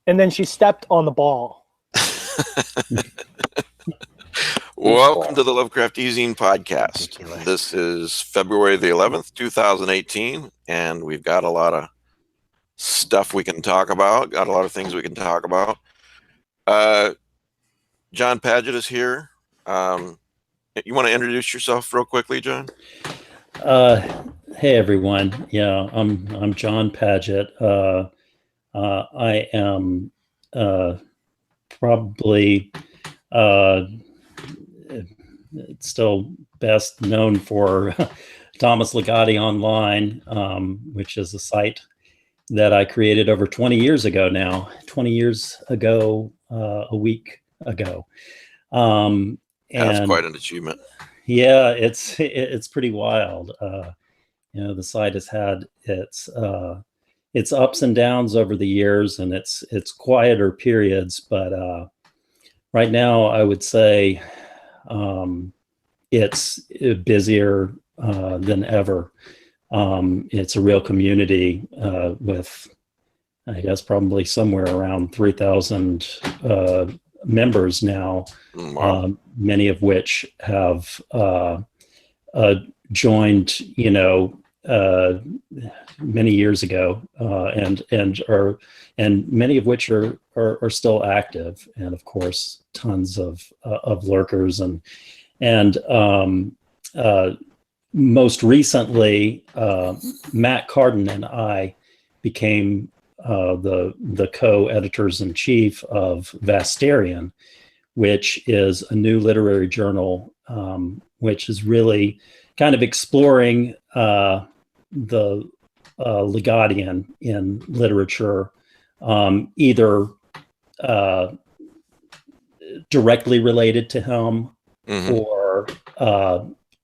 and then she stepped on the ball. Welcome to the Lovecraft eZine podcast. Ridiculous. This is February the 11th, 2018, and we've got a lot of stuff we can talk about, got a lot of things we can talk about. Jon Padgett is here. You want to introduce yourself real quickly, Jon? Hey everyone. Yeah, I'm Jon Padgett. I am probably still best known for Thomas Ligotti online, which is a site that I created over 20 years ago now. 20 years ago, a week ago. That's quite an achievement. Yeah, it's pretty wild. The site has had its ups and downs over the years, and it's quieter periods. But right now, I would say it's busier than ever. It's a real community with, I guess, probably somewhere around 3,000 members now. Wow. Many of which have joined, many years ago, and many of which are still active, and of course, tons of lurkers and most recently, Matt Carden and I became the co-editors in chief of Vasterian, which is a new literary journal, which is really kind of exploring the Ligottian in literature, either directly related to him, Mm-hmm.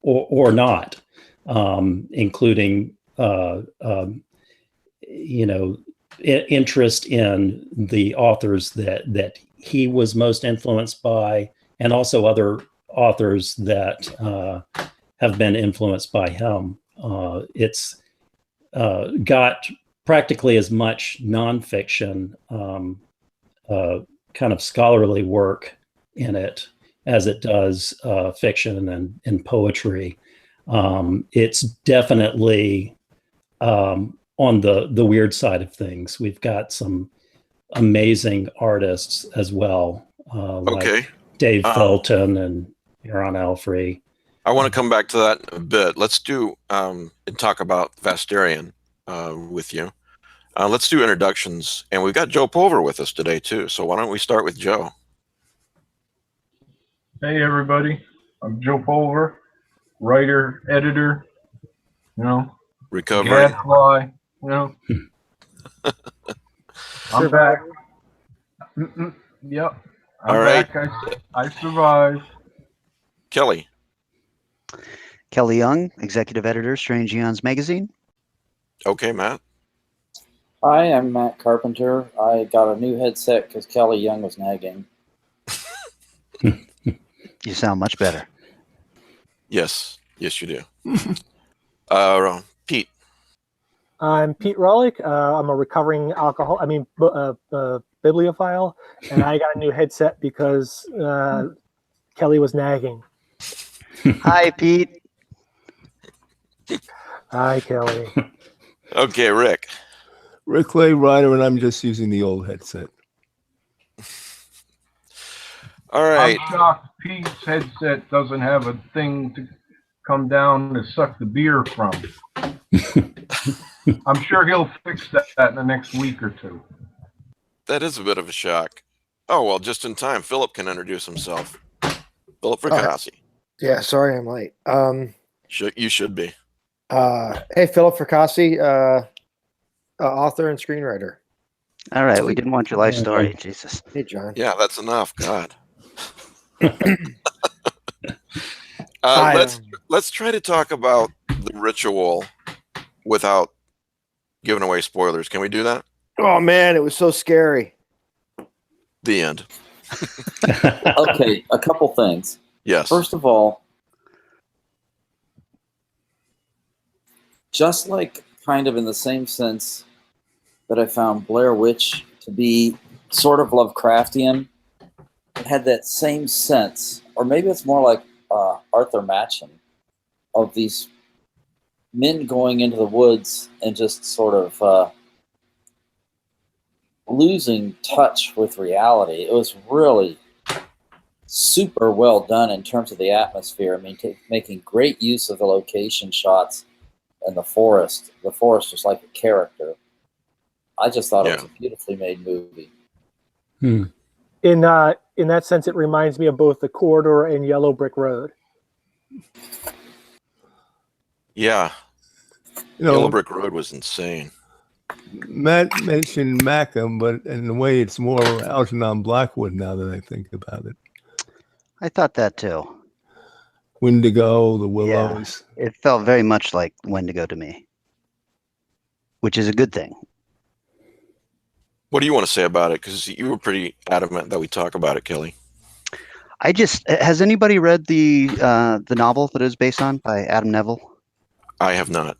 or not, including interest in the authors that he was most influenced by, and also other authors that have been influenced by him. It's got practically as much nonfiction, kind of scholarly work in it as it does fiction and poetry. It's definitely on the weird side of things. We've got some amazing artists as well, like Dave Felton and Aaron Alfrey. I want to come back to that in a bit. Let's do and talk about Vasterian with you. Let's do introductions, and we've got Joe Pulver with us today too. So why don't we start with Joe? Hey everybody, I'm Joe Pulver, writer, editor, Recovering. gadfly, I'm back. Yep. I'm All right. back. I survived. Kelly. Kelly Young, executive editor, Strange Eons magazine. Okay, Matt. Hi, I'm Matt Carpenter. I got a new headset because Kelly Young was nagging. You sound much better. Yes, you do. Pete. I'm Pete Rollick. I'm a recovering bibliophile, and I got a new headset because Kelly was nagging. Hi, Pete. Hi, Kelly. Okay, Rick. Rick Lay Ryder, and I'm just using the old headset. All right. I'm shocked Pete's headset doesn't have a thing to come down to suck the beer from. I'm sure he'll fix that in the next week or two. That is a bit of a shock. Oh, well, just in time. Philip can introduce himself. Philip Fracassi. Yeah, sorry I'm late. You should be. Hey, Philip Fracassi, author and screenwriter. All right, we didn't want your life story, Jesus. Hey, John. Yeah, that's enough. God. Let's try to talk about the ritual without giving away spoilers. Can we do that? Oh man, it was so scary. The end. Okay, a couple things. Yes. First of all, just like kind of in the same sense that I found Blair Witch to be sort of Lovecraftian. It had that same sense, or maybe it's more like Arthur Machen, of these men going into the woods and just sort of losing touch with reality. It was really super well done in terms of the atmosphere. I mean, making great use of the location shots and the forest. The forest was like a character. I just thought it was a beautifully made movie. In that sense, it reminds me of both The Corridor and Yellow Brick Road. Yeah. Yellow Brick Road was insane. Matt mentioned Macam, but in a way it's more Algernon Blackwood now that I think about it. I thought that too. Wendigo, the Willows. Yeah, it felt very much like Wendigo to me, which is a good thing. What do you want to say about it? Because you were pretty adamant that we talk about it, Kelly. Has anybody read the novel that it is based on by Adam Neville? I have not.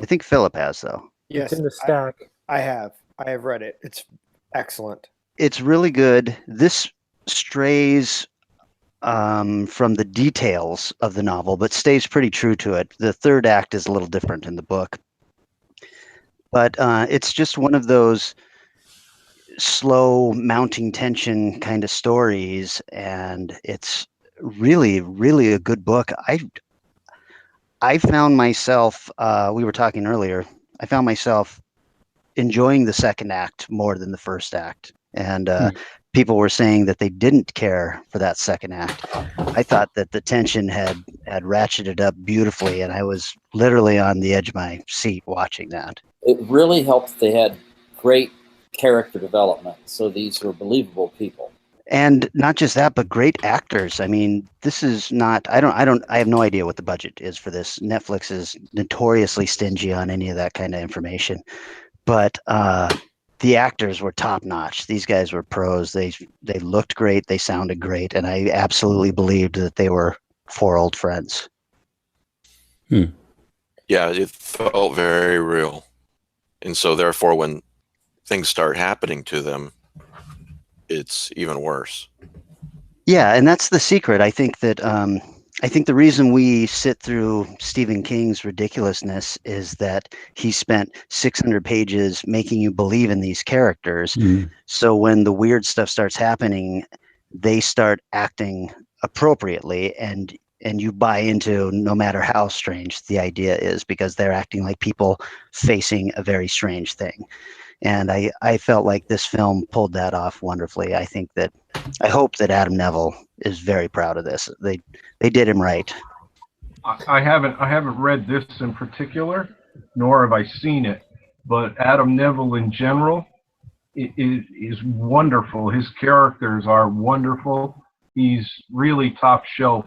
I think Philip has, though. Yes, It's in the stack. I have. I have read it. It's excellent. It's really good. This strays from the details of the novel, but stays pretty true to it. The third act is a little different in the book. But it's just one of those slow mounting tension kind of stories, and it's really, really a good book. I found myself, we were talking earlier, I found myself enjoying the second act more than the first act. And people were saying that they didn't care for that second act. I thought that the tension had ratcheted up beautifully, and I was literally on the edge of my seat watching that. It really helped. They had great character development, so these were believable people. And not just that, but great actors. I mean, this is not, I have no idea what the budget is for this. Netflix is notoriously stingy on any of that kind of information. But the actors were top notch. These guys were pros. They looked great. They sounded great. And I absolutely believed that they were four old friends. Yeah, it felt very real. And so therefore, when things start happening to them, it's even worse. Yeah, and that's the secret. I think that I think the reason we sit through Stephen King's ridiculousness is that he spent 600 pages making you believe in these characters. So when the weird stuff starts happening, they start acting appropriately, and you buy into no matter how strange the idea is, because they're acting like people facing a very strange thing. And I felt like this film pulled that off wonderfully. I hope that Adam Neville is very proud of this. They did him right. I haven't read this in particular, nor have I seen it. But Adam Neville in general is wonderful. His characters are wonderful. He's really top shelf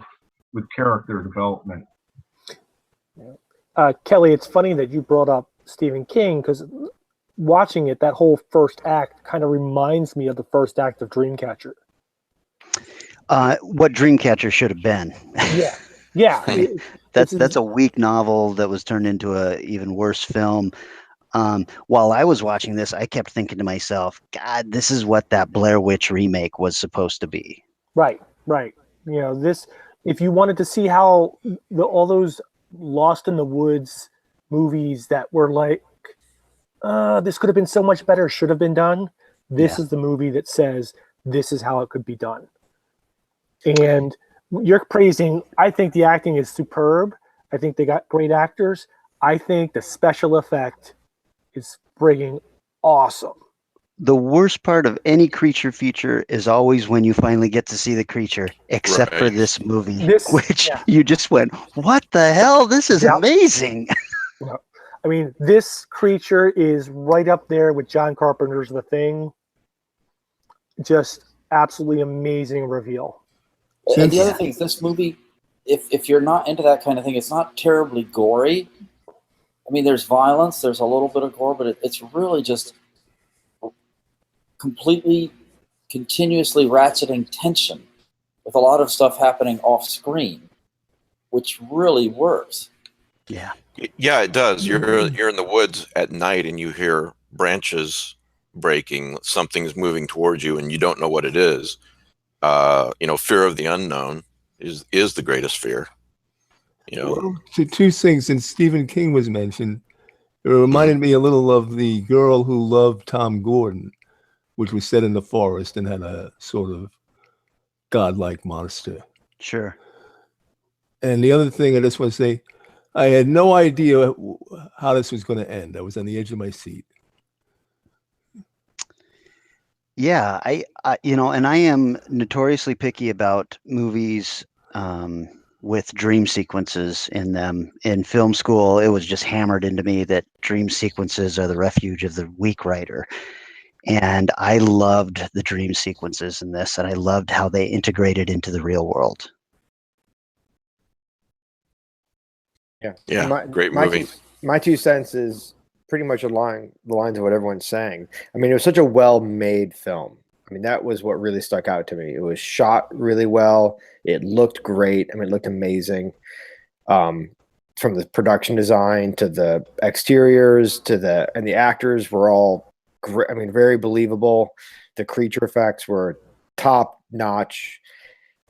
with character development. Kelly, it's funny that you brought up Stephen King, because watching it, that whole first act kind of reminds me of the first act of Dreamcatcher. What Dreamcatcher should have been. Yeah. That's a weak novel that was turned into a even worse film. While I was watching this, I kept thinking to myself, God, this is what that Blair Witch remake was supposed to be. Right. You know, this, if you wanted to see how all those Lost in the Woods movies that were like, this could have been so much better, should have been done. This is the movie that says this is how it could be done. And you're praising, I think the acting is superb. I think they got great actors. I think the special effect is frigging awesome. The worst part of any creature feature is always when you finally get to see the creature, except for this movie, which you just went, what the hell? This is amazing. I mean, this creature is right up there with John Carpenter's The Thing. Just absolutely amazing reveal. And the other thing is, this movie, if you're not into that kind of thing, it's not terribly gory. I mean, there's violence, there's a little bit of gore, but it's really just completely, continuously ratcheting tension with a lot of stuff happening off screen, which really works. Yeah. Yeah, it does. You're in the woods at night and you hear branches breaking, something's moving towards you, and you don't know what it is. Fear of the unknown is the greatest fear. Well, two things, and Stephen King was mentioned. It reminded me a little of The Girl Who Loved Tom Gordon, which was set in the forest and had a sort of godlike monster. Sure. And the other thing I just want to say, I had no idea how this was going to end. I was on the edge of my seat. Yeah, I and I am notoriously picky about movies with dream sequences in them. In film school, it was just hammered into me that dream sequences are the refuge of the weak writer. And I loved the dream sequences in this, and I loved how they integrated into the real world. Yeah, great movie. My 2 cents is pretty much along the lines of what everyone's saying. I mean, it was such a well-made film. I mean, that was what really stuck out to me. It was shot really well. It looked great. I mean, it looked amazing. From the production design to the exteriors and the actors were all great. I mean, very believable. The creature effects were top notch.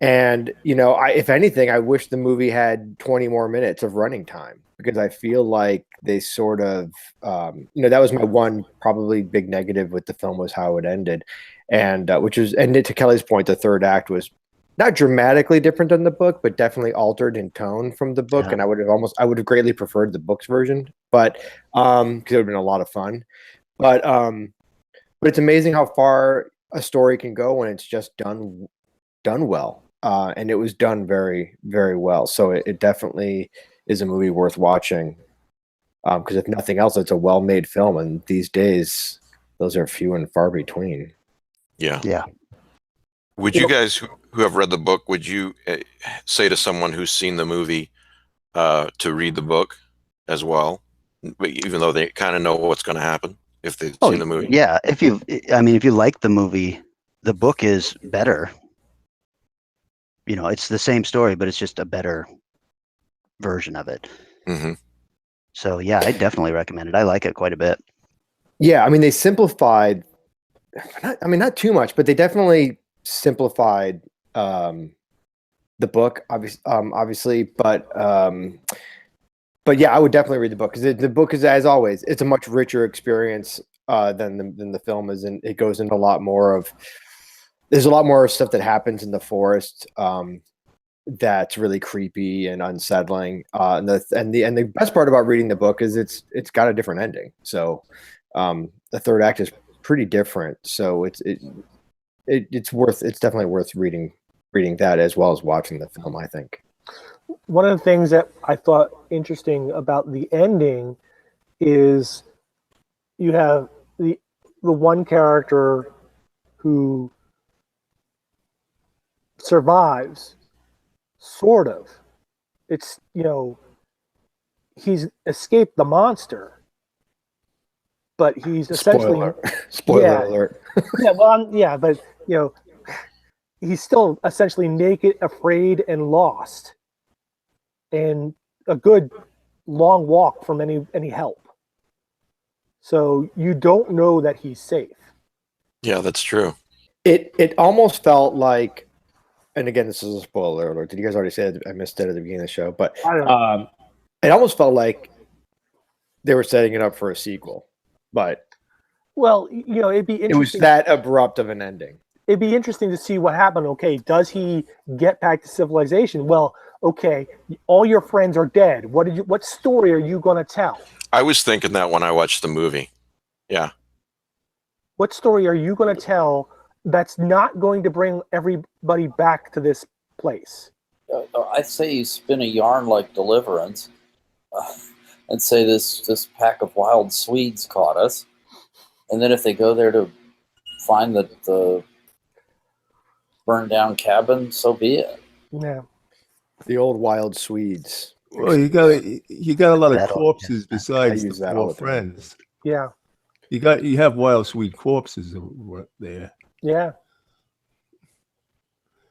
And, if anything, I wish the movie had 20 more minutes of running time, because I feel like they sort of, that was my one probably big negative with the film, was how it ended. And to Kelly's point, the third act was not dramatically different than the book, but definitely altered in tone from the book. Yeah. And I would have greatly preferred the book's version, but because it would have been a lot of fun. But it's amazing how far a story can go when it's just done well. And it was done very, very well. So it definitely is a movie worth watching. Because if nothing else, it's a well-made film, and these days those are few and far between. Yeah. Yeah. Would you guys who have read the book, would you say to someone who's seen the movie to read the book as well, even though they kind of know what's going to happen if they've seen the movie? Yeah. If you like the movie, the book is better. It's the same story, but it's just a better version of it. Mm-hmm. So yeah, I definitely recommend it. I like it quite a bit. Yeah, I mean, they simplified. Not too much, but they definitely simplified the book, obviously. But yeah, I would definitely read the book, because the book is, as always, it's a much richer experience than the film is, and it goes into a lot more of. There's a lot more stuff that happens in the forest that's really creepy and unsettling. And the best part about reading the book is it's got a different ending. So the third act is pretty different. So it's definitely worth reading that as well as watching the film, I think. One of the things that I thought interesting about the ending is you have the one character who survives, sort of. It's, he's escaped the monster, but he's essentially spoiler alert. But he's still essentially naked, afraid, and lost, and a good long walk from any help. So you don't know that he's safe. Yeah, that's true. It almost felt like, and again, this is a spoiler alert. Did you guys already say that? I missed it at the beginning of the show, but it almost felt like they were setting it up for a sequel. But it'd be interesting. It was that abrupt of an ending. It'd be interesting to see what happened. Okay, does he get back to civilization? Well, okay, all your friends are dead. What story are you going to tell? I was thinking that when I watched the movie. Yeah. What story are you going to tell that's not going to bring everybody back to this place? I'd say you spin a yarn like Deliverance and say this pack of wild Swedes caught us. And then if they go there to find the burned down cabin, so be it. Yeah. The old wild Swedes. Well, you got a lot of corpses besides the four friends. Yeah. You have wild Swede corpses there. Yeah.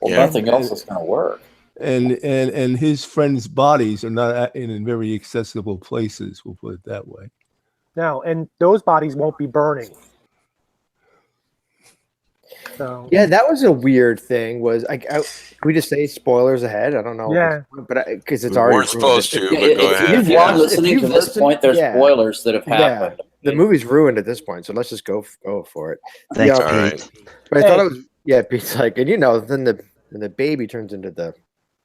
Well, nothing else is going to work. And his friends' bodies are not in very accessible places. We'll put it that way. No, and those bodies won't be burning. So Yeah, that was a weird thing. Was can we just say spoilers ahead? I don't know. Yeah. But because it's We already weren't supposed ruined. to, but go If ahead. you're Yeah. listening If to you've this listened- point, there's yeah. spoilers that have Yeah, happened. the movie's ruined at this point, so let's just go for it. Thanks, Yeah, All Pete. right. but I thought Hey. it was Pete's like, and then the baby turns into the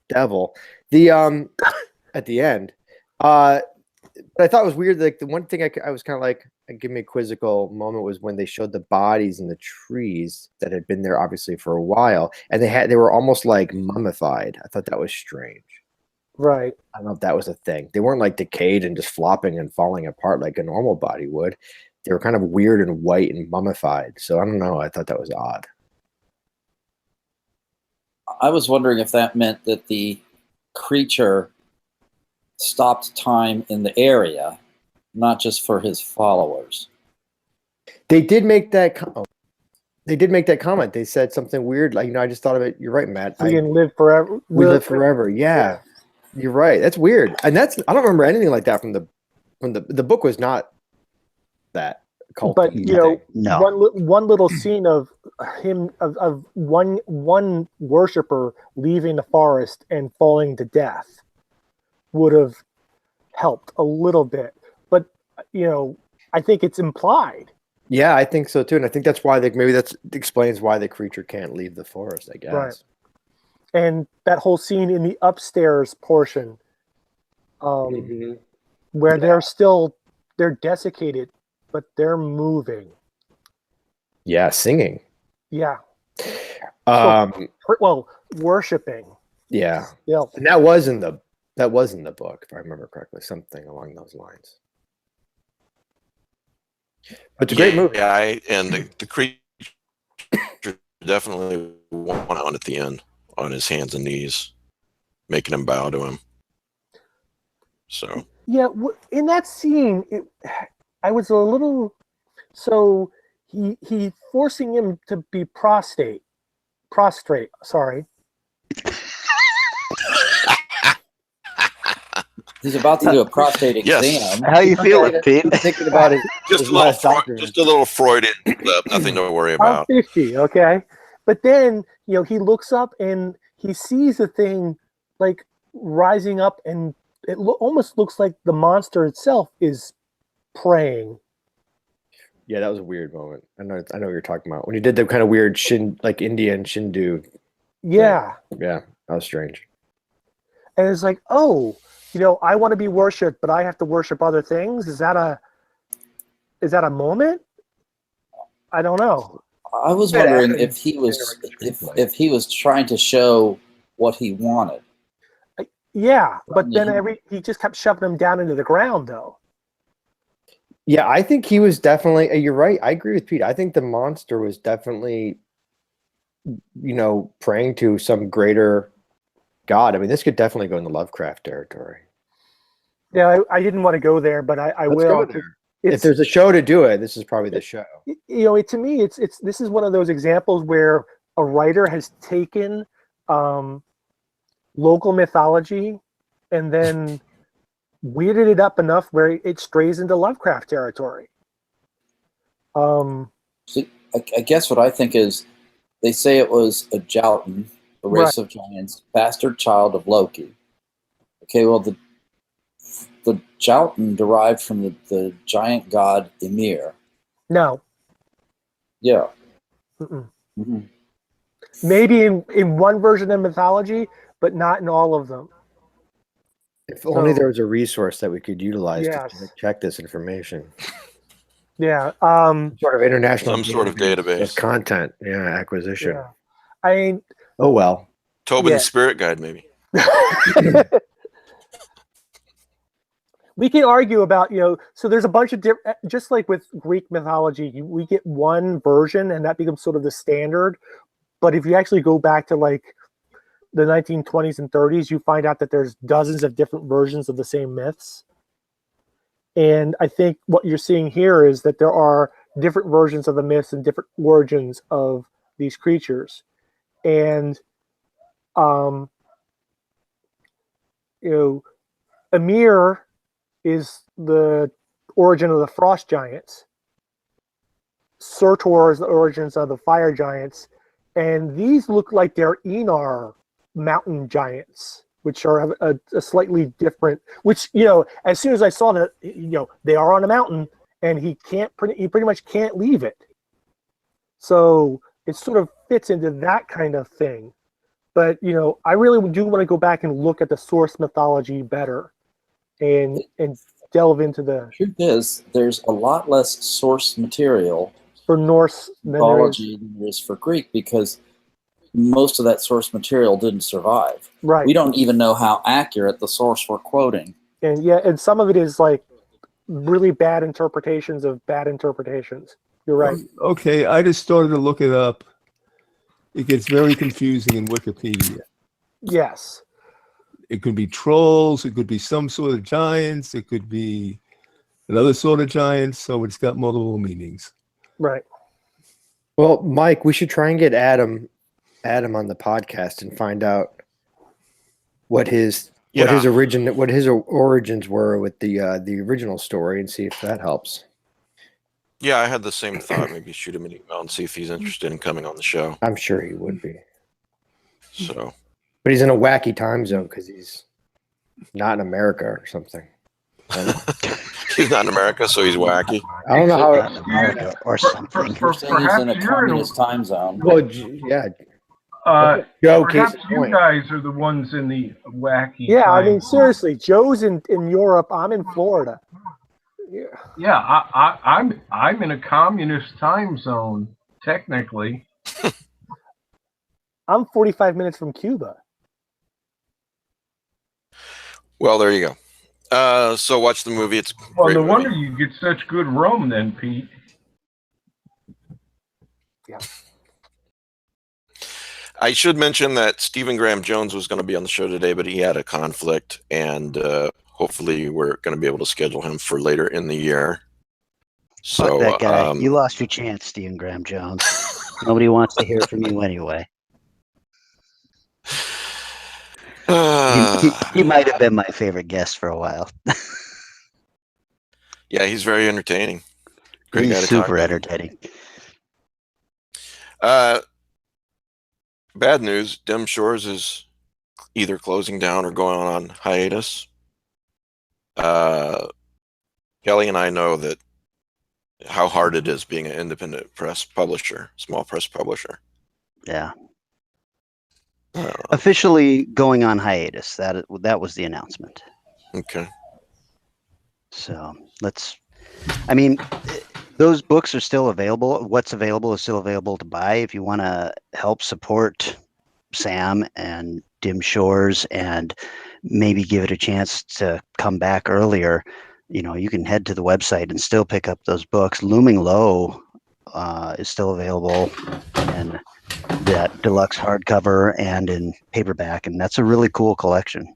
devil. The at the end, but I thought it was weird. Like the one thing I was kind of like, give me a quizzical moment was when they showed the bodies in the trees that had been there obviously for a while, and they were almost like mummified. I thought that was strange. right. I don't know if that was a thing. They weren't like decayed and just flopping and falling apart like a normal body would. They were kind of weird and white and mummified. So I don't know. I thought that was odd. I was wondering if that meant that the creature stopped time in the area, not just for his followers. They did make that. They did make that comment. They said something weird. Like, I just thought of it. You're right, Matt. We can live forever. We live forever. Yeah, you're right. That's weird. And I don't remember anything like that from the book. Was not that cult. But No. one little scene of him of one worshiper leaving the forest and falling to death would have helped a little bit. But I think it's implied. Yeah, I think so too, and I think that's why maybe that explains why the creature can't leave the forest. I guess. Right. And that whole scene in the upstairs portion, where they're desiccated, but they're moving. Yeah, singing. Yeah. Worshiping. Yeah. Yeah. And that was in the book, if I remember correctly, something along those lines. But it's a great movie. Yeah, and the creature definitely went on at the end on his hands and knees, making him bow to him. So Yeah, in that scene, I was a little. So he forcing him to be prostrate. Sorry. He's about to do a prostate exam. Yes. How you feeling, Pete? Thinking about it. just a little Freudian slip, nothing to worry I'm about. 50, okay? But then, he looks up and he sees the thing like rising up, and it almost looks like the monster itself is praying. Yeah, that was a weird moment. I know what you're talking about. When you did the kind of weird like Indian Shindu. Yeah. Yeah, that was strange. And it's like, oh, I want to be worshipped, but I have to worship other things. Is that a moment? I don't know. I was wondering if he was trying to show what he wanted. Yeah, but then he just kept shoving him down into the ground, though. Yeah, I think he was definitely. You're right. I agree with Pete. I think the monster was definitely, praying to some greater God. I mean, this could definitely go in the Lovecraft territory. Yeah, I didn't want to go there, but I Let's will. go there. If there's a show to do it, this is probably the show. To me, this is one of those examples where a writer has taken local mythology and then weirded it up enough where it strays into Lovecraft territory. See, I guess what I think is, they say it was a Jotun, a race of giants, bastard child of Loki. Okay, well, the Jotun derived from the giant god Ymir. No. Yeah. Mm-hmm. Maybe in one version of mythology, but not in all of them. If only there was a resource that we could utilize to check this information. Yeah. Sort of international. Some sort of database. Of content. Yeah, acquisition. Yeah. I mean. Oh, well. Tobin's Spirit Guide, maybe. We can argue about, so there's a bunch of different, just like with Greek mythology, we get one version and that becomes sort of the standard. But if you actually go back to like the 1920s and 30s, you find out that there's dozens of different versions of the same myths. And I think what you're seeing here is that there are different versions of the myths and different origins of these creatures. And, Ymir is the origin of the frost giants. Surtur is the origins of the fire giants. and these look like they're Enar mountain giants, which are a slightly different. Which as soon as I saw that, they are on a mountain, and he pretty much can't leave it. So it sort of fits into that kind of thing. But I really do want to go back and look at the source mythology better, and delve into the Truth is, there's a lot less source material for Norse mythology than there is for Greek, because most of that source material didn't survive. Right. We don't even know how accurate the source we're quoting. And some of it is like really bad interpretations of bad interpretations. You're right. Okay, I just started to look it up. It gets very confusing in Wikipedia. Yes. It could be trolls. It could be some sort of giants. It could be another sort of giants. So it's got multiple meanings. Right. Well, Mike, we should try and get Adam on the podcast and find out what his origins were with the original story, and see if that helps. Yeah, I had the same thought. Maybe shoot him an email and see if he's interested in coming on the show. I'm sure he would be. So, but he's in a wacky time zone because he's not in America or something. he's not in America, so he's wacky. I don't know how. America or something. You're saying he's in a communist time zone. Well, yeah. Joe, perhaps you guys are the ones in the wacky. Yeah, I time mean, seriously, Joe's in Europe. I'm in Florida. Yeah, I'm in a communist time zone, technically. I'm 45 minutes from Cuba. Well, there you go. So watch the movie. It's well, great no movie. wonder you get such good rum then, Pete. Yeah. I should mention that Stephen Graham Jones was going to be on the show today, but he had a conflict, and hopefully we're going to be able to schedule him for later in the year. So Fuck that guy. You lost your chance, Stephen Graham Jones. Nobody wants to hear from you anyway. He might have been my favorite guest for a while. Yeah, he's very entertaining. Great guy He's to super talk to. entertaining. Bad news, Dim Shores is either closing down or going on hiatus. Kelly and I know that how hard it is being an independent press publisher, small press publisher. Yeah. Officially going on hiatus. That was the announcement. Okay. So I mean, those books are still available. What's available is still available to buy. If you want to help support Sam and Dim Shores and maybe give it a chance to come back earlier, you can head to the website and still pick up those books. Looming Low is still available in that deluxe hardcover and in paperback, and that's a really cool collection.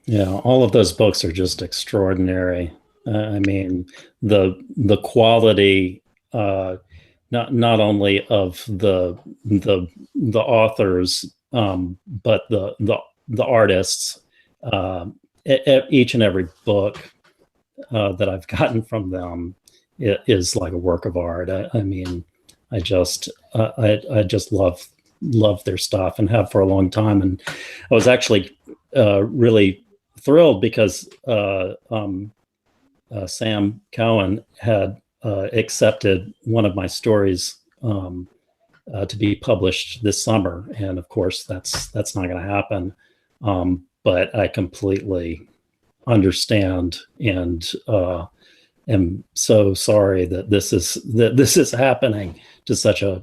Yeah, all of those books are just extraordinary. I mean, the quality, not only of the authors, but the artists. Each and every book that I've gotten from them is like a work of art. I mean, I just love their stuff and have for a long time. And I was actually really thrilled because Sam Coyne had accepted one of my stories to be published this summer, and of course that's not going to happen. But I completely understand and am so sorry that this is happening to such a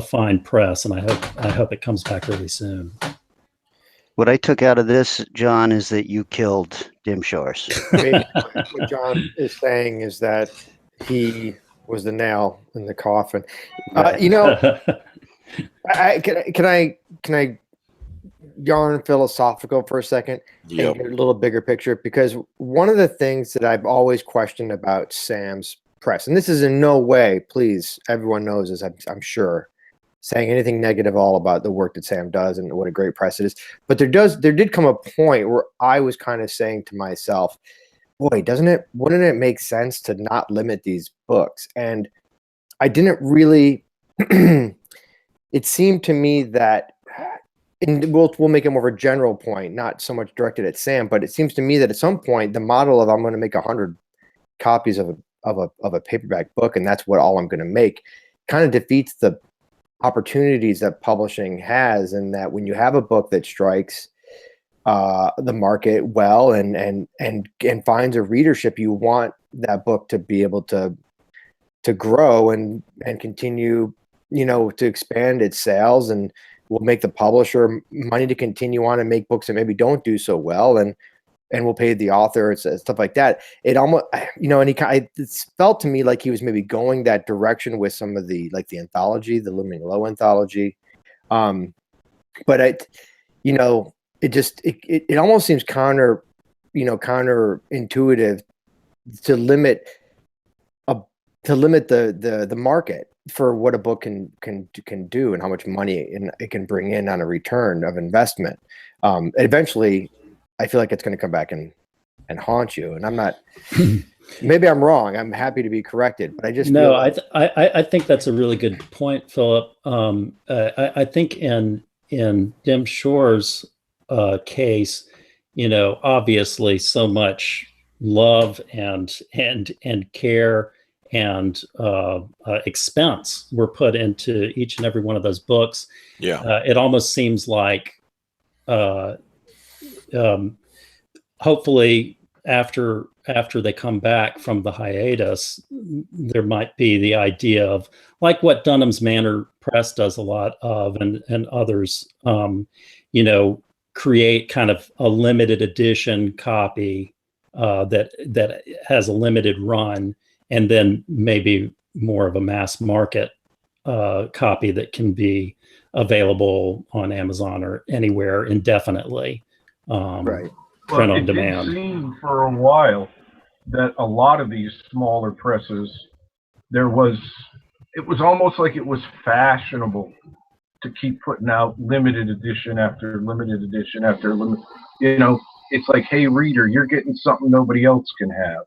fine press, and I hope it comes back really soon. What I took out of this, John, is that you killed Dim Shores. What John is saying is that he was the nail in the coffin. Can I yarn philosophical for a second and get a little bigger picture? Because one of the things that I've always questioned about Sam's press, and this is in no way, please, everyone knows this, I'm sure, saying anything negative all about the work that Sam does and what a great press it is. But there did come a point where I was kind of saying to myself, boy, wouldn't it make sense to not limit these books? And I didn't really, it seemed to me that, and we'll make it more of a general point, not so much directed at Sam, but it seems to me that at some point the model of I'm going to make 100 copies of a paperback book and that's what all I'm going to make kind of defeats the opportunities that publishing has, and that when you have a book that strikes the market well and finds a readership, you want that book to be able to grow and continue, to expand its sales, and will make the publisher money to continue on and make books that maybe don't do so well, and we'll pay the author and stuff like that. It almost, and it felt to me like he was maybe going that direction with some of the, like the anthology, the Living Low anthology. But it almost seems counterintuitive to limit the market for what a book can do and how much money it can bring in on a return of investment. Eventually, I feel like it's going to come back and haunt you. And I'm not. Maybe I'm wrong. I'm happy to be corrected, but I just no. Feel like, I think that's a really good point, Philip. I think in Dim Shore's case, obviously so much love and care and expense were put into each and every one of those books. Yeah. It almost seems like hopefully after they come back from the hiatus, there might be the idea of, like what Dunham's Manor Press does a lot of, and others, create kind of a limited edition copy that has a limited run, and then maybe more of a mass market copy that can be available on Amazon or anywhere indefinitely. right. Print on It demand. did seem for a while that a lot of these smaller presses, it was almost like it was fashionable to keep putting out limited edition after limited edition after limit. It's like, hey, reader, you're getting something nobody else can have.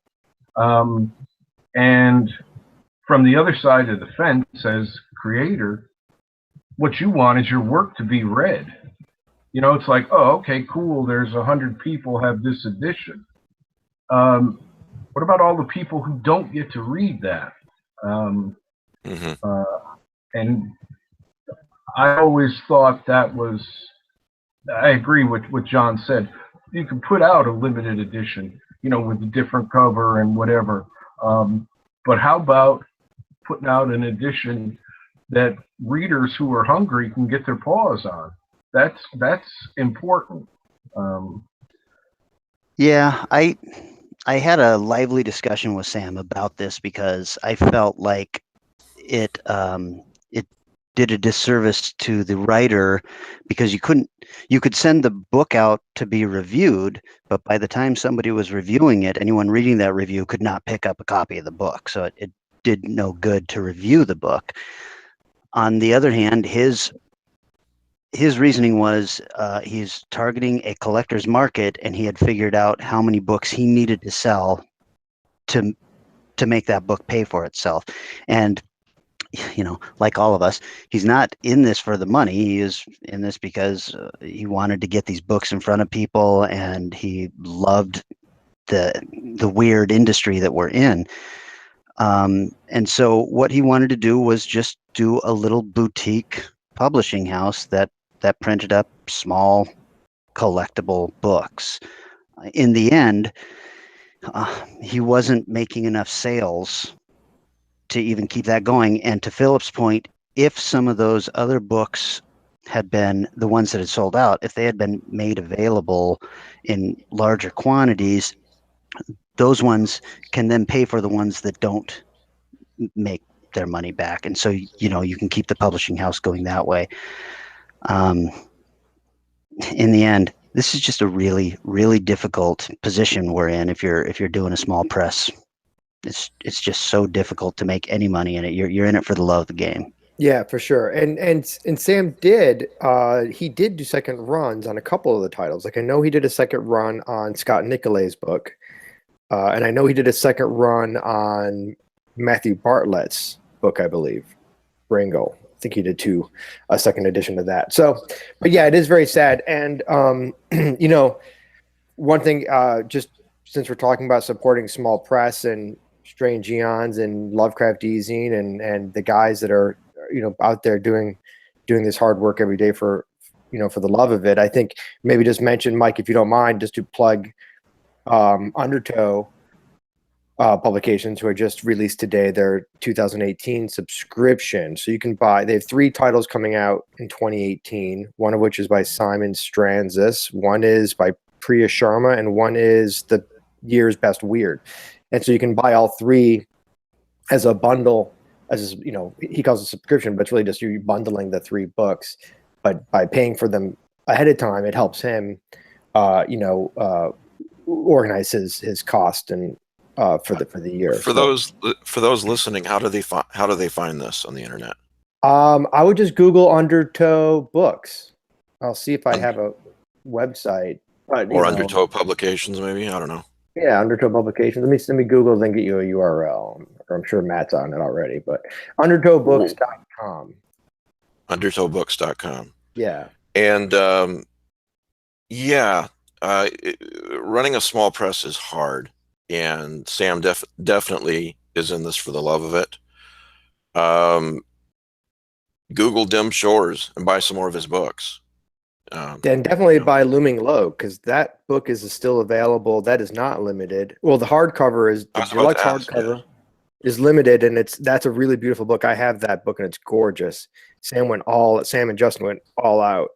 And from the other side of the fence, as creator, what you want is your work to be read. It's like, oh, okay, cool. There's 100 people have this edition. What about all the people who don't get to read that? And I always thought that was, I agree with what John said. You can put out a limited edition, with a different cover and whatever. But how about putting out an edition that readers who are hungry can get their paws on? That's important. Yeah, I had a lively discussion with Sam about this because I felt like it did a disservice to the writer, because you could send the book out to be reviewed, but by the time somebody was reviewing it, anyone reading that review could not pick up a copy of the book. So it did no good to review the book. On the other hand, his reasoning was he's targeting a collector's market, and he had figured out how many books he needed to sell to make that book pay for itself. And like all of us, he's not in this for the money. He is in this because he wanted to get these books in front of people, and he loved the weird industry that we're in. And so what he wanted to do was just do a little boutique publishing house that printed up small collectible books. In the end, he wasn't making enough sales to even keep that going. And to Philip's point, if some of those other books had been the ones that had sold out, if they had been made available in larger quantities, those ones can then pay for the ones that don't make their money back. And so, you can keep the publishing house going that way. In the end, this is just a really, really difficult position we're in if you're doing a small press. It's just so difficult to make any money in it. You're in it for the love of the game. Yeah, for sure. And Sam did do second runs on a couple of the titles. Like I know he did a second run on Scott Nicolay's book, and I know he did a second run on Matthew Bartlett's book, I believe. Ringo. I think he did a second edition of that. So, but yeah, it is very sad. And you know, one thing, just since we're talking about supporting small press and Strange Eons and Lovecraft eZine and the guys that are, you know, out there doing this hard work every day for, you know, for the love of it, I think maybe just mention, Mike, if you don't mind, just to plug Undertow Publications, who are just released today their 2018 subscription. So you can buy, they have 3 titles coming out in 2018, one of which is by Simon Stranzis, one is by Priya Sharma, and one is the year's best weird. And so you can buy all 3 as a bundle, as, you know, he calls it subscription, but it's really just you bundling the 3 books. But by paying for them ahead of time, it helps him, you know, organize his cost and for the year. For those listening, how do they find this on the internet? I would just Google Undertow Books. I'll see if I have a website. But, or Undertow Publications, maybe? I don't know. Yeah, Undertow Publications. Let me Google, then get you a URL. Or I'm sure Matt's on it already, but undertowbooks.com. Undertowbooks.com. Yeah. And running a small press is hard, and Sam definitely is in this for the love of it. Google Dim Shores and buy some more of his books. Then definitely buy Looming Low, because that book is still available. That is not limited. Well, the hardcover is the deluxe hardcover is limited, and that's a really beautiful book. I have that book, and it's gorgeous. Sam and Justin went all out.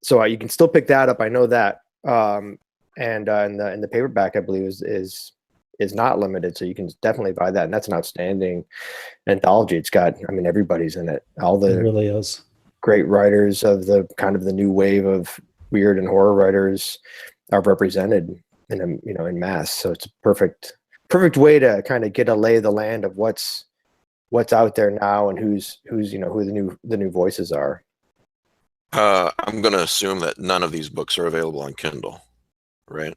So you can still pick that up. I know that. And in the paperback, I believe is not limited, so you can definitely buy that. And that's an outstanding anthology. It's got, I mean, everybody's in it. It really is. Great writers of the kind of the new wave of weird and horror writers are represented in mass. So it's a perfect way to kind of get a lay of the land of what's out there now and who the new voices are. I'm going to assume that none of these books are available on Kindle, right?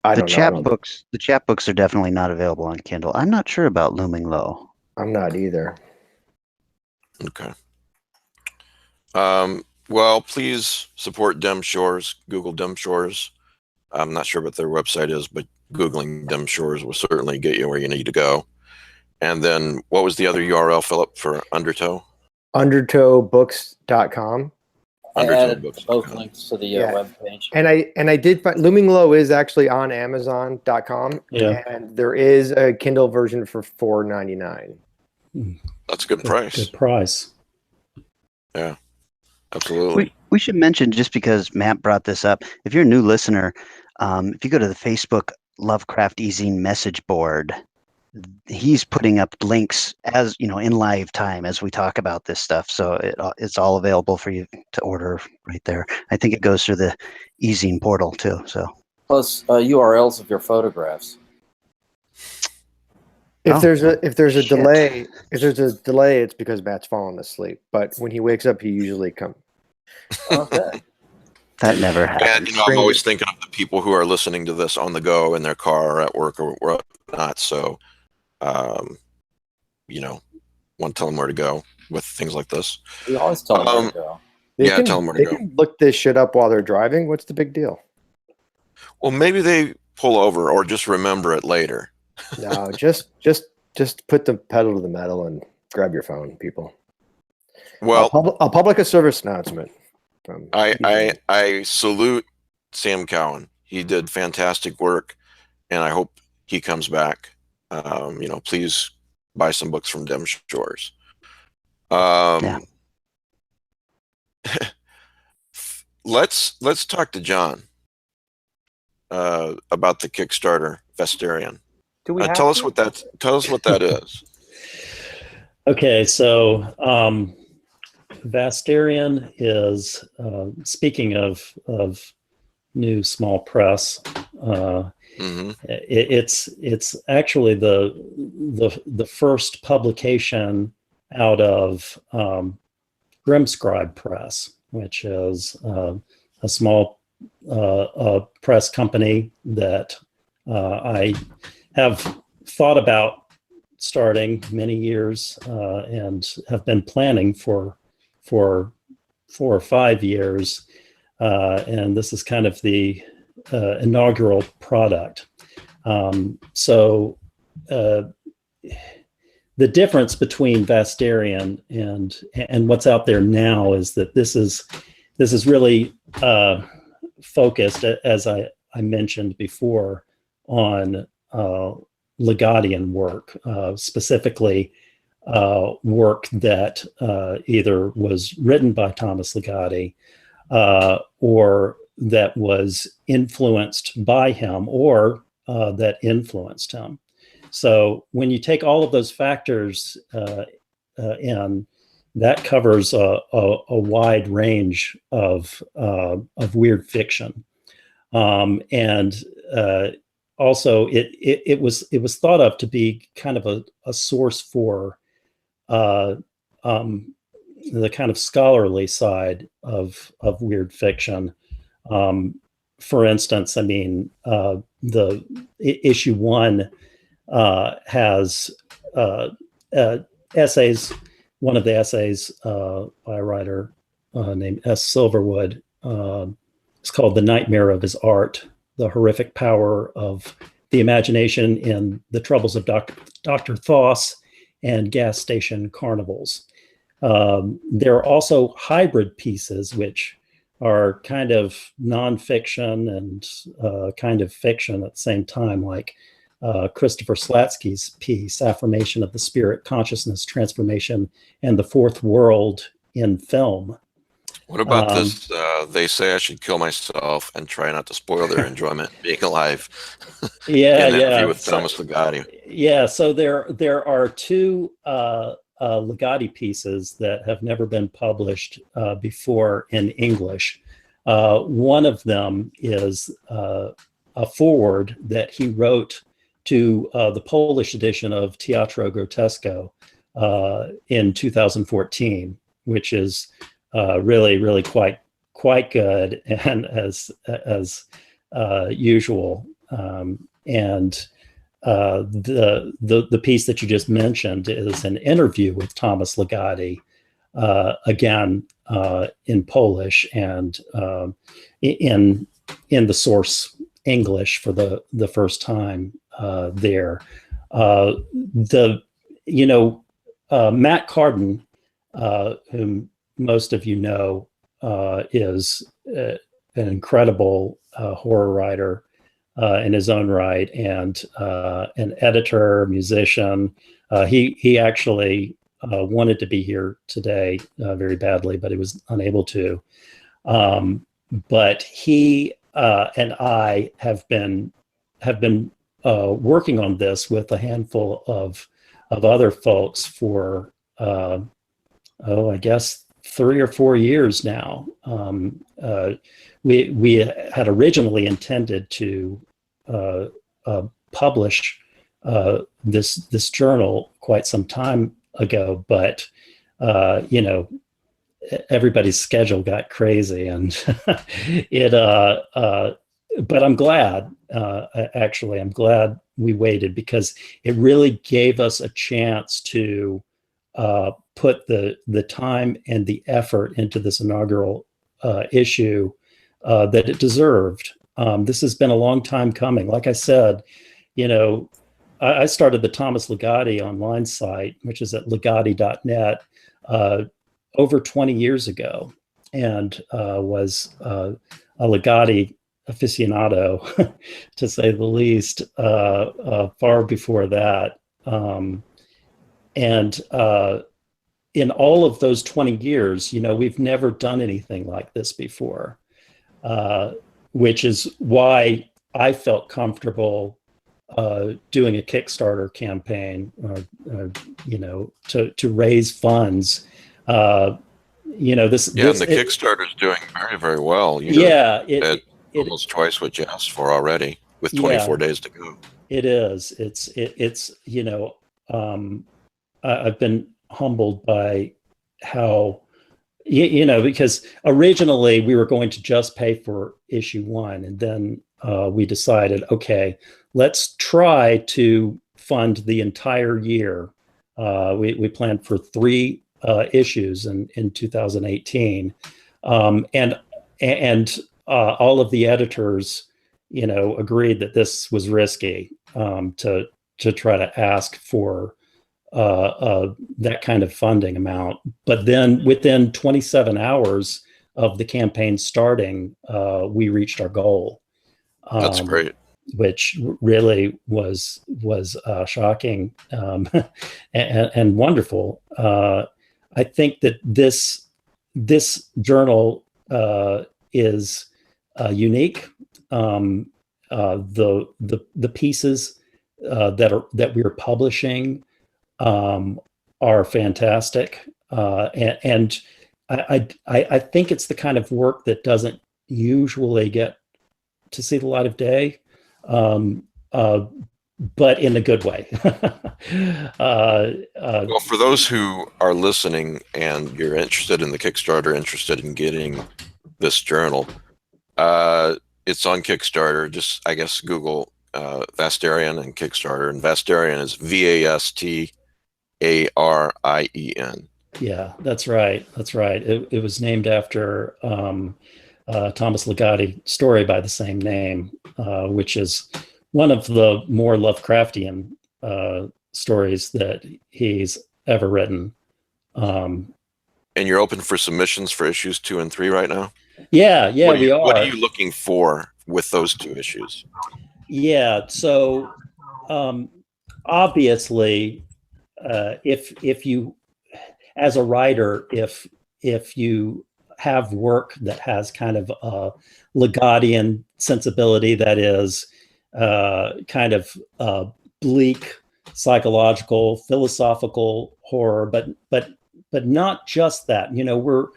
The chat books are definitely not available on Kindle. I'm not sure about Looming Low. I'm not either. Okay. Well, please support Dim Shores. Google Dim Shores. I'm not sure what their website is, but Googling Dim Shores will certainly get you where you need to go. And then what was the other URL, Philip, for Undertow? Undertowbooks.com. I added both links to the webpage. And I did find Looming Low is actually on Amazon.com. Yeah. And there is a Kindle version for $4.99. That's a good price. Good price. Yeah, absolutely. We should mention, just because Matt brought this up, if you're a new listener, if you go to the Facebook Lovecraft eZine message board, he's putting up links as in live time as we talk about this stuff. So it's all available for you to order right there. I think it goes through the eZine portal too. So plus URLs of your photographs. If there's a delay, it's because Matt's fallen asleep. But when he wakes up, he usually comes. Okay. That never happens. And I'm always thinking of the people who are listening to this on the go in their car or at work or whatnot. So, want to tell them where to go with things like this. We always tell them where to go. Tell them where to go. They can look this shit up while they're driving. What's the big deal? Well, maybe they pull over or just remember it later. No, just put the pedal to the metal and grab your phone, people. Well, a public service announcement. I salute Sam Cowan. He did fantastic work, and I hope he comes back. Please buy some books from Dim Shores. Let's talk to John about the Kickstarter Vestarian. Do we tell us what that is. Okay, so Vestarian is speaking of new small press. It's actually the first publication out of Grimscribe Press, which is a small press company that I have thought about starting many years and have been planning for 4 or 5 years. And this is kind of the inaugural product. So the difference between Vastarian and what's out there now is that this is really focused, as I mentioned before, on Ligottian work, specifically work that either was written by Thomas Ligotti or that was influenced by him or that influenced him. So when you take all of those factors in, that covers a wide range of weird fiction, and also it was thought of to be kind of a source for the kind of scholarly side of weird fiction. For instance, I mean, the issue 1 has essays. One of the essays by a writer named S. Silverwood is called "The Nightmare of His Art: The Horrific Power of the Imagination in the Troubles of Dr. Thoss and Gas Station Carnivals." There are also hybrid pieces, which are kind of nonfiction and kind of fiction at the same time, like Christopher Slatsky's piece, Affirmation of the Spirit, Consciousness, Transformation, and the Fourth World in Film. What about this? They say I should kill myself and try not to spoil their enjoyment being alive. Yeah, in an yeah. interview with Thomas Ligotti. Yeah, so there are 2 Ligotti pieces that have never been published before in English. One of them is a foreword that he wrote to the Polish edition of Teatro Grotesco in 2014, which is really quite good, and as usual. And the piece that you just mentioned is an interview with Thomas Ligotti, again in Polish and in the source English for the first time there. Matt Carden, whom most of you know, is an incredible horror writer in his own right, and an editor, musician. He actually wanted to be here today very badly, but he was unable to. But he and I have been working on this with a handful of other folks for I guess 3 or 4 years now. We had originally intended to publish this journal quite some time ago, but everybody's schedule got crazy, and but I'm glad, actually, I'm glad we waited, because it really gave us a chance to put the time and the effort into this inaugural issue that it deserved. This has been a long time coming. Like I said, I started the Thomas Ligotti online site, which is at ligotti.net, over 20 years ago, and was a Ligotti aficionado, to say the least, far before that. And in all of those 20 years, we've never done anything like this before, which is why I felt comfortable doing a Kickstarter campaign, to raise funds. And the Kickstarter's doing very, very well. It almost twice what you asked for already, with 24 days to go. It is. It's I've been humbled by how, because originally we were going to just pay for issue 1, and then we decided, okay, let's try to fund the entire year. We planned for 3 issues in 2018, and all of the editors, agreed that this was risky to try to ask for that kind of funding amount. But then within 27 hours of the campaign starting, we reached our goal. That's great. Which really was shocking and wonderful. I think that this journal is unique. The pieces that we're publishing are fantastic, and I think it's the kind of work that doesn't usually get to see the light of day, but in a good way. Well, for those who are listening and you're interested in the Kickstarter, interested in getting this journal, it's on Kickstarter. Just, I guess, Google Vastarian and Kickstarter. And Vastarian is Vastarian. Yeah, that's right. That's right. It was named after Thomas Ligotti story by the same name, which is one of the more Lovecraftian stories that he's ever written. And you're open for submissions for issues 2 and 3 right now? Yeah, we are. What are you looking for with those 2 issues? Yeah, so obviously, if you, as a writer, if you have work that has kind of a Ligottian sensibility, that is kind of bleak, psychological, philosophical horror, but not just that. We're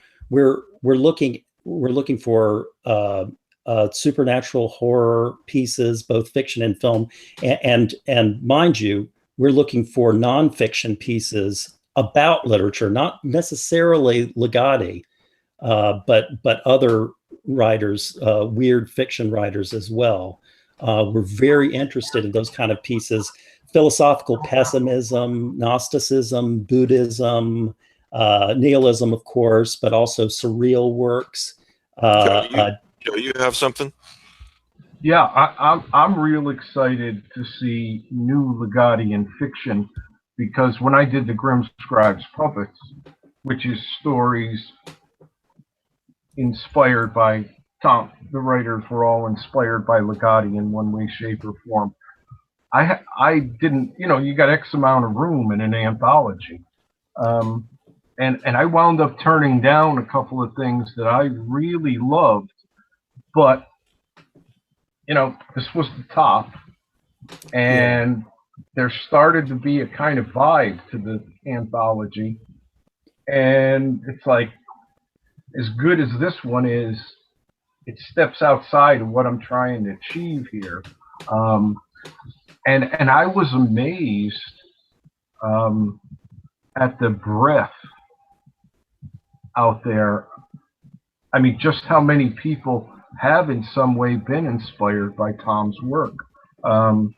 looking for supernatural horror pieces, both fiction and film, and mind you, we're looking for nonfiction pieces about literature, not necessarily Ligotti, but other writers, weird fiction writers as well. We're very interested in those kind of pieces: philosophical pessimism, Gnosticism, Buddhism, nihilism, of course, but also surreal works. Joe, you have something? Yeah, I'm real excited to see new Ligottian fiction, because when I did the Grim Scribes Puppets, which is stories inspired by Tom, the writers were all inspired by Ligotti in one way, shape, or form. I didn't, you got X amount of room in an anthology. And I wound up turning down a couple of things that I really loved, but this was the top, and there started to be a kind of vibe to the anthology, and it's like, as good as this one is, it steps outside of what I'm trying to achieve here. And I was amazed at the breadth out there. I mean, just how many people have in some way been inspired by Tom's work, and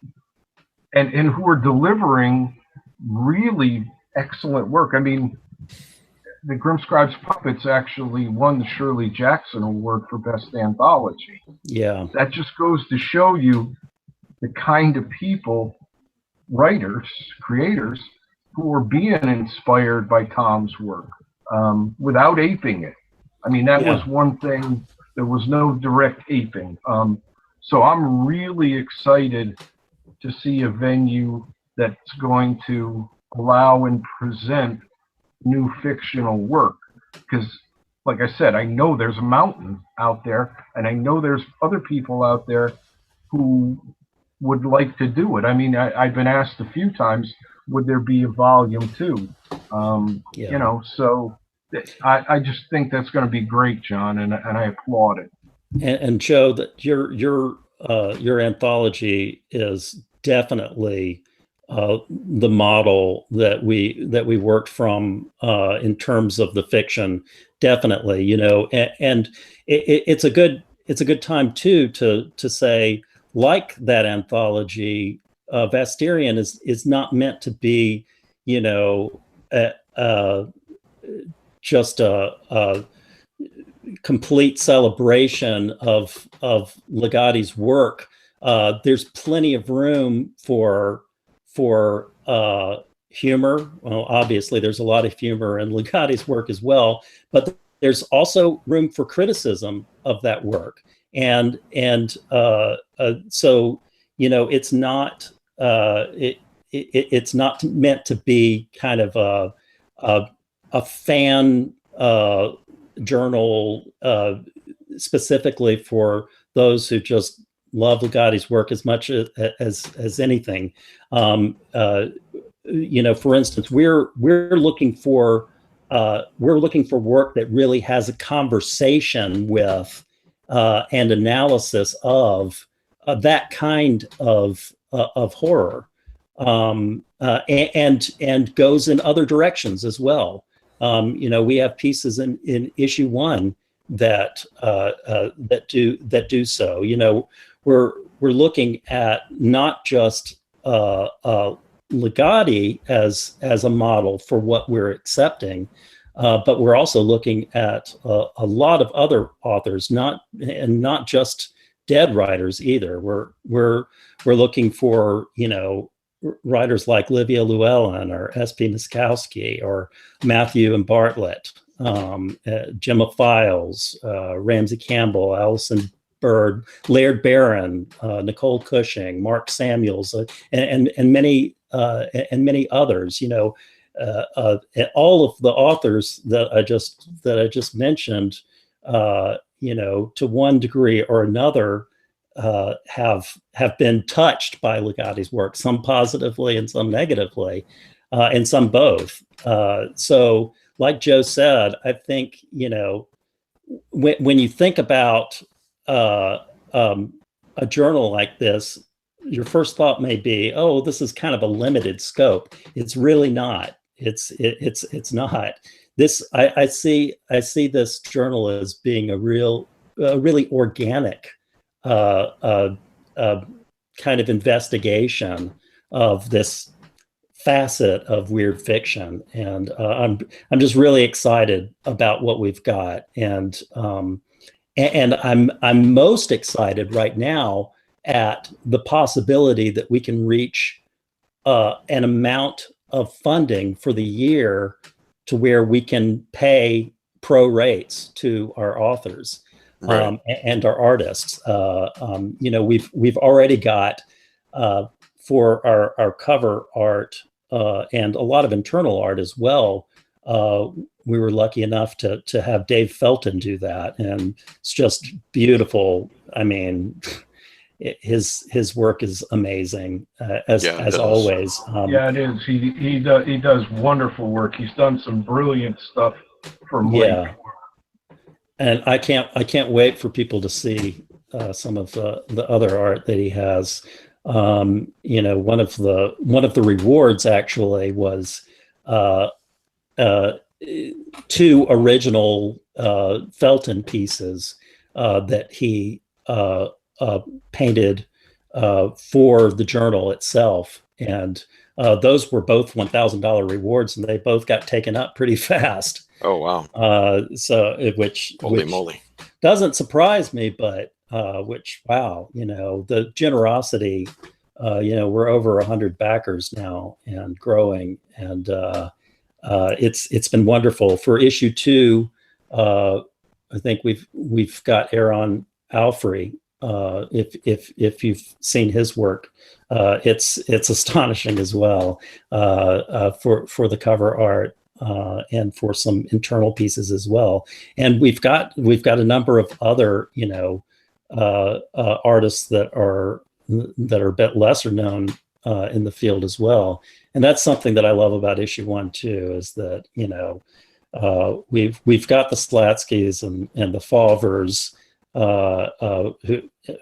who are delivering really excellent work. I mean, the Grim Scribes Puppets actually won the Shirley Jackson Award for Best Anthology. Yeah. That just goes to show you the kind of people, writers, creators, who are being inspired by Tom's work without aping it. I mean, that was one thing. There was no direct aping. So I'm really excited to see a venue that's going to allow and present new fictional work, because, like I said, I know there's a mountain out there, and I know there's other people out there who would like to do it. I mean, I've been asked a few times, would there be a volume 2? So I just think that's going to be great, John, and I applaud it. And Joe, that your anthology is definitely the model that we worked from in terms of the fiction, definitely, and it's a good time too to say, like that anthology, Vasterian is not meant to be, you know, just a complete celebration of Ligotti's work. There's plenty of room for humor. Well, obviously, there's a lot of humor in Ligotti's work as well, but there's also room for criticism of that work. And so, you know, it's not it's not meant to be kind of a fan journal specifically for those who just love Ligotti's work as much as anything. You know, for instance, we're looking for work that really has a conversation with and analysis of that kind of horror, and goes in other directions as well. You know, we have pieces in issue 1 that do so. You know, we're looking at not just Ligotti as a model for what we're accepting, but we're also looking at a lot of other authors, not just dead writers either. We're looking for, you know, writers like Livia Llewellyn or S.P. Miskowski or Matthew and Bartlett, Gemma Files, Ramsey Campbell, Alison Bird, Laird Barron, Nicole Cushing, Mark Samuels, and many others. You know, all of the authors that I just mentioned, you know, to one degree or another, have been touched by Ligotti's work, some positively and some negatively, and some both. So, like Joe said, I think, you know, when you think about a journal like this, your first thought may be, oh, this is kind of a limited scope. It's really not. It's not. This I see this journal as being a really organic kind of investigation of this facet of weird fiction, and I'm just really excited about what we've got, and I'm most excited right now at the possibility that we can reach an amount of funding for the year to where we can pay pro rates to our authors. Right. And our artists. You know, we've already got for our cover art and a lot of internal art as well. We were lucky enough to have Dave Felton do that, and it's just beautiful. I mean, his work is amazing as always. Yeah, it is. He does wonderful work. He's done some brilliant stuff from late. And I can't wait for people to see some of the other art that he has. You know, one of the rewards actually was 2 original Felton pieces that he painted for the journal itself, and those were both $1,000 rewards, and they both got taken up pretty fast. Oh wow! Which holy moly, doesn't surprise me, but which, wow, you know, the generosity. You know, we're over 100 backers now and growing, and it's been wonderful. For issue 2, I think we've got Aaron Alfrey. If you've seen his work, it's astonishing as well, for the cover art. And for some internal pieces as well, and we've got a number of other, you know, artists that are a bit lesser known in the field as well, and that's something that I love about issue 1 too, is that, you know, we've got the Slatskys and the Fawvers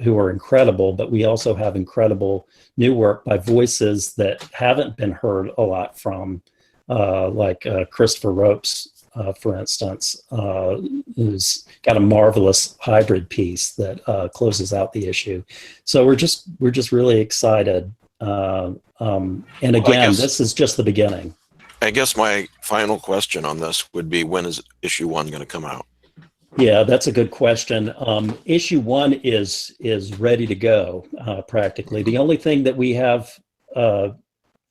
who are incredible, but we also have incredible new work by voices that haven't been heard a lot from. Like Christopher Ropes, for instance, who's got a marvelous hybrid piece that closes out the issue. So we're just really excited And again, this is just the beginning. I guess my final question on this would be, when is issue 1 going to come out? Yeah, that's a good question. Issue 1 is ready to go, practically. The only thing that we have, the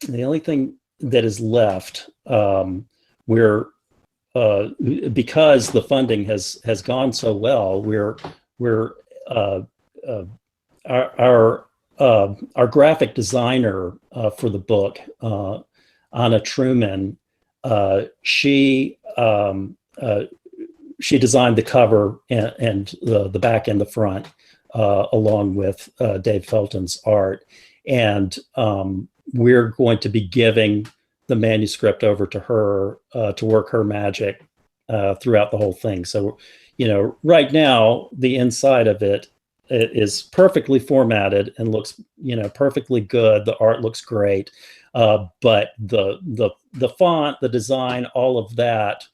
only thing that is left, we're because the funding has gone so well, our graphic designer for the book, Anna Truman, she designed the cover and the back and the front, along with Dave Felton's art. And we're going to be giving the manuscript over to her to work her magic throughout the whole thing. So, right now, the inside of it is perfectly formatted and looks, perfectly good. The art looks great. But the font, the design, all of that,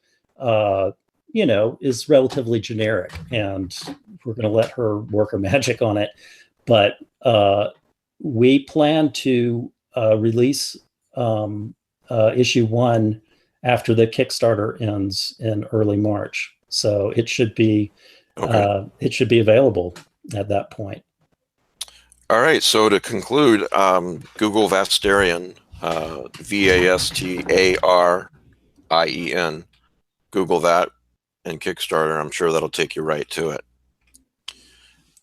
is relatively generic, and we're going to let her work her magic on it. But we plan to release issue 1 after the Kickstarter ends in early March. So it should be available at that point. All right. So to conclude, Google Vastarian, Vastarien. Google that and Kickstarter. I'm sure that'll take you right to it.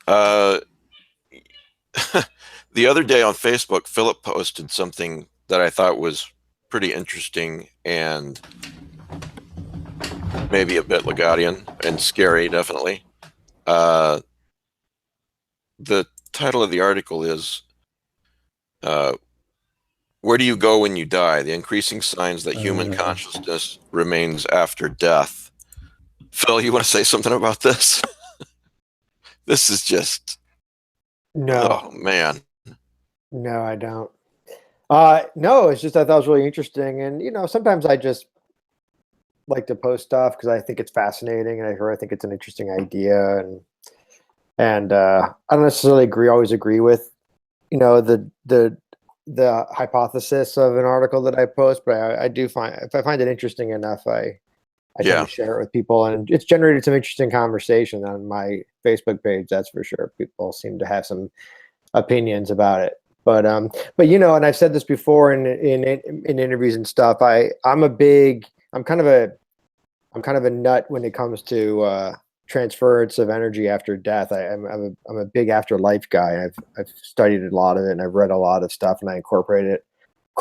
The other day on Facebook, Philip posted something that I thought was pretty interesting and maybe a bit Ligottian and scary, definitely. The title of the article is "Where do you go when you die? The increasing signs that human consciousness remains after death." Phil, you want to say something about this? This is just... No. Oh, man. No, I don't. No, it's just I thought it was really interesting. And, sometimes I just like to post stuff because I think it's fascinating and I think it's an interesting idea. And I don't necessarily always agree with, the hypothesis of an article that I post, but I do find, if I find it interesting enough, I tend to share it with people, and it's generated some interesting conversation on my Facebook page. That's for sure. People seem to have some opinions about it, but and I've said this before in interviews and stuff. I'm kind of a nut when it comes to transference of energy after death. I'm a big afterlife guy. I've studied a lot of it, and I've read a lot of stuff, and I incorporate a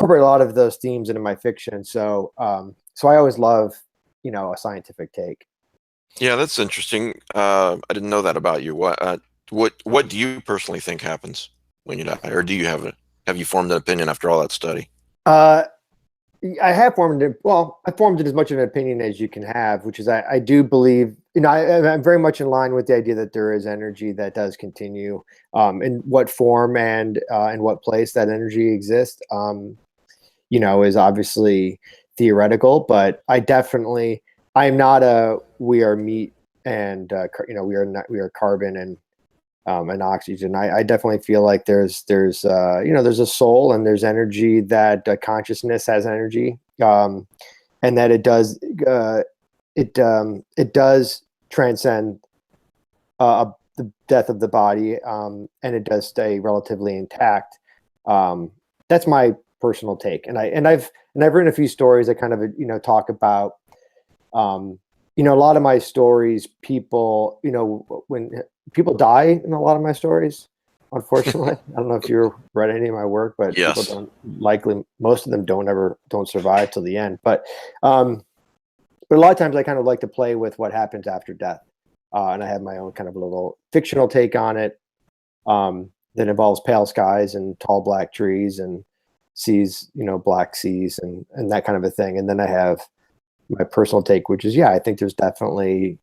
lot of those themes into my fiction. So I always love, a scientific take. Yeah, that's interesting. I didn't know that about you. What do you personally think happens when you die, or do you have you formed an opinion after all that study? I have formed it. Well, I formed it as much of an opinion as you can have, which is I do believe, I'm very much in line with the idea that there is energy that does continue. In what form and in what place that energy exists, is obviously theoretical. But I am not we are meat and we are carbon and oxygen. I definitely feel like there's a soul and there's energy, that consciousness has energy, and that it does transcend the death of the body, and it does stay relatively intact. That's my personal take, and I've written a few stories that kind of talk about a lot of my stories. People, when people die in a lot of my stories, unfortunately. I don't know if you've read any of my work, but yes. People most of them don't survive till the end. But a lot of times I kind of like to play with what happens after death. And I have my own kind of a little fictional take on it, that involves pale skies and tall black trees and seas, black seas and that kind of a thing. And then I have my personal take, which is, I think there's definitely,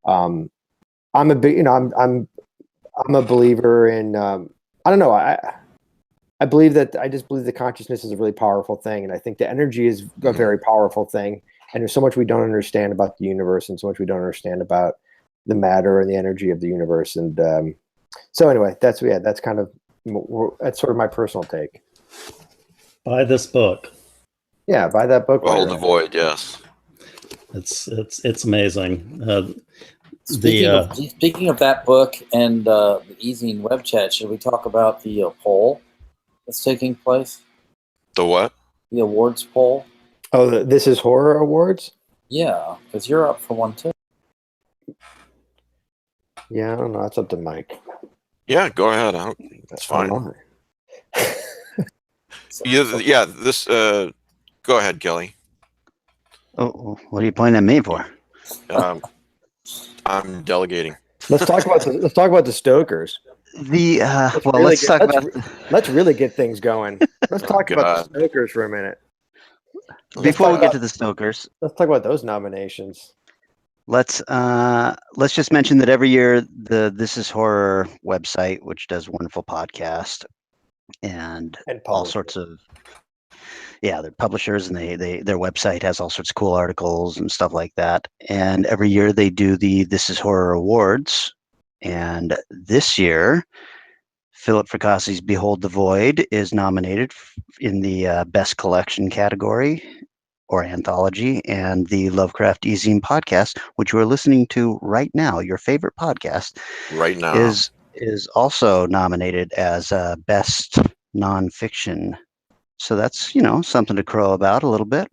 I'm a believer in, I don't know. I just believe the consciousness is a really powerful thing. And I think the energy is a very powerful thing. And there's so much we don't understand about the universe, and so much we don't understand about the matter and the energy of the universe. And so anyway, that's sort of my personal take. Buy this book. Yeah, buy that book. while Behold you're the at it. Void, yes. It's amazing. Speaking of that book and the eZine web chat, should we talk about the poll that's taking place? The what? The awards poll? Oh, This Is Horror Awards? Yeah, because you're up for one too. Yeah, I don't know. That's up to Mike. Yeah, go ahead. It's fine. Yeah, this. Go ahead, Kelly. Oh, what are you pointing at me for? I'm delegating. Let's talk about the Stokers. Let's really get things going. Let's talk about the Stokers for a minute. Before we get to the Stokers, let's talk about those nominations. Let's just mention that every year the This Is Horror website, which does wonderful podcast and all sorts of they're publishers, and their website has all sorts of cool articles and stuff like that. And every year they do the This Is Horror Awards, and this year Philip Fricassi's Behold the Void is nominated in the Best Collection category or anthology, and the Lovecraft eZine podcast, which you are listening to right now, your favorite podcast, right now, is also nominated as Best Nonfiction. So that's something to crow about a little bit.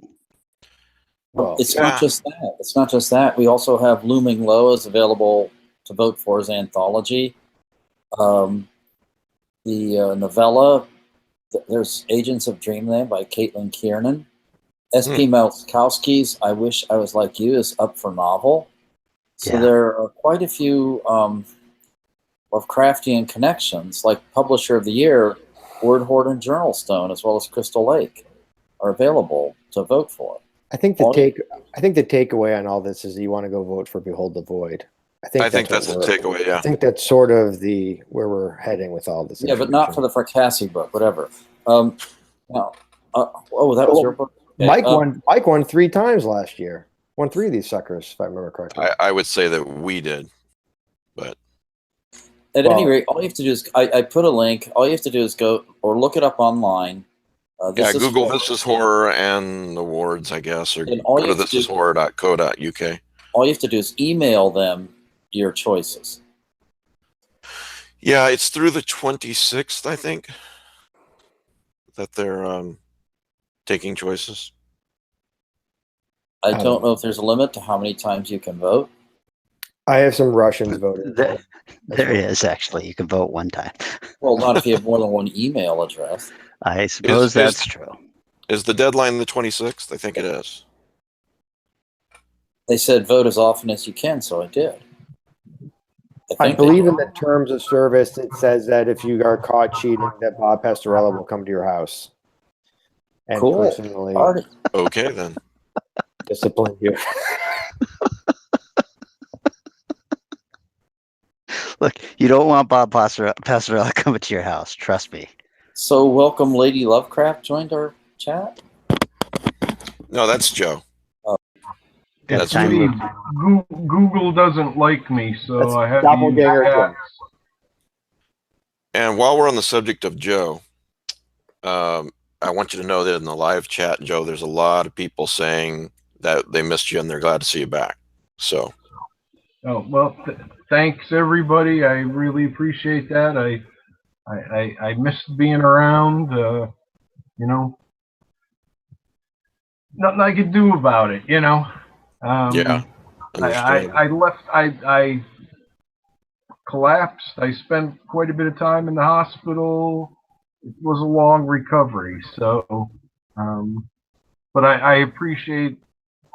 Well, it's not just that. It's not just that. We also have Looming Low is available to vote for as anthology. The novella, there's Agents of Dreamland by Caitlin Kiernan. S.P. Malkowski's I Wish I Was Like You is up for novel. So there are quite a few Lovecraftian connections, like Publisher of the Year, Word Horde and Journal Stone, as well as Crystal Lake, are available to vote for. I think the takeaway on all this is you want to go vote for Behold the Void. I think that's the takeaway. Yeah, I think that's sort of where we're heading with all this. Yeah, but not for the Fracassi book. Whatever. No. That was your book. Okay. Mike won 3 times last year. Won 3 of these suckers, if I remember correctly. I would say that we did, but at any rate, all you have to do is I put a link. All you have to do is go or look it up online. Google This Is Horror and awards, I guess, or go to thisishorror.co.uk. All you have to do is email them your choices. Yeah, it's through the 26th, I think, that they're taking choices. I don't know if there's a limit to how many times you can vote. I have some Russians voting. There is, actually. You can vote one time. Well, not if you have more than one email address. I suppose that's true. Is the deadline the 26th? I think it is. They said vote as often as you can, so I did. I believe in the terms of service, it says that if you are caught cheating, that Bob Pastorella will come to your house. And personally okay, then. Discipline you. Look, you don't want Bob Pastorella coming to your house. Trust me. So welcome, Lady Lovecraft joined our chat. No, that's Joe. That's Google doesn't like me, so that's I have to use that. And while we're on the subject of Joe, I want you to know that in the live chat, Joe, there's a lot of people saying that they missed you and they're glad to see you back. So. Oh well, thanks everybody. I really appreciate that. I missed being around. Nothing I could do about it. Yeah. I left. I collapsed. I spent quite a bit of time in the hospital. It was a long recovery. So, but I appreciate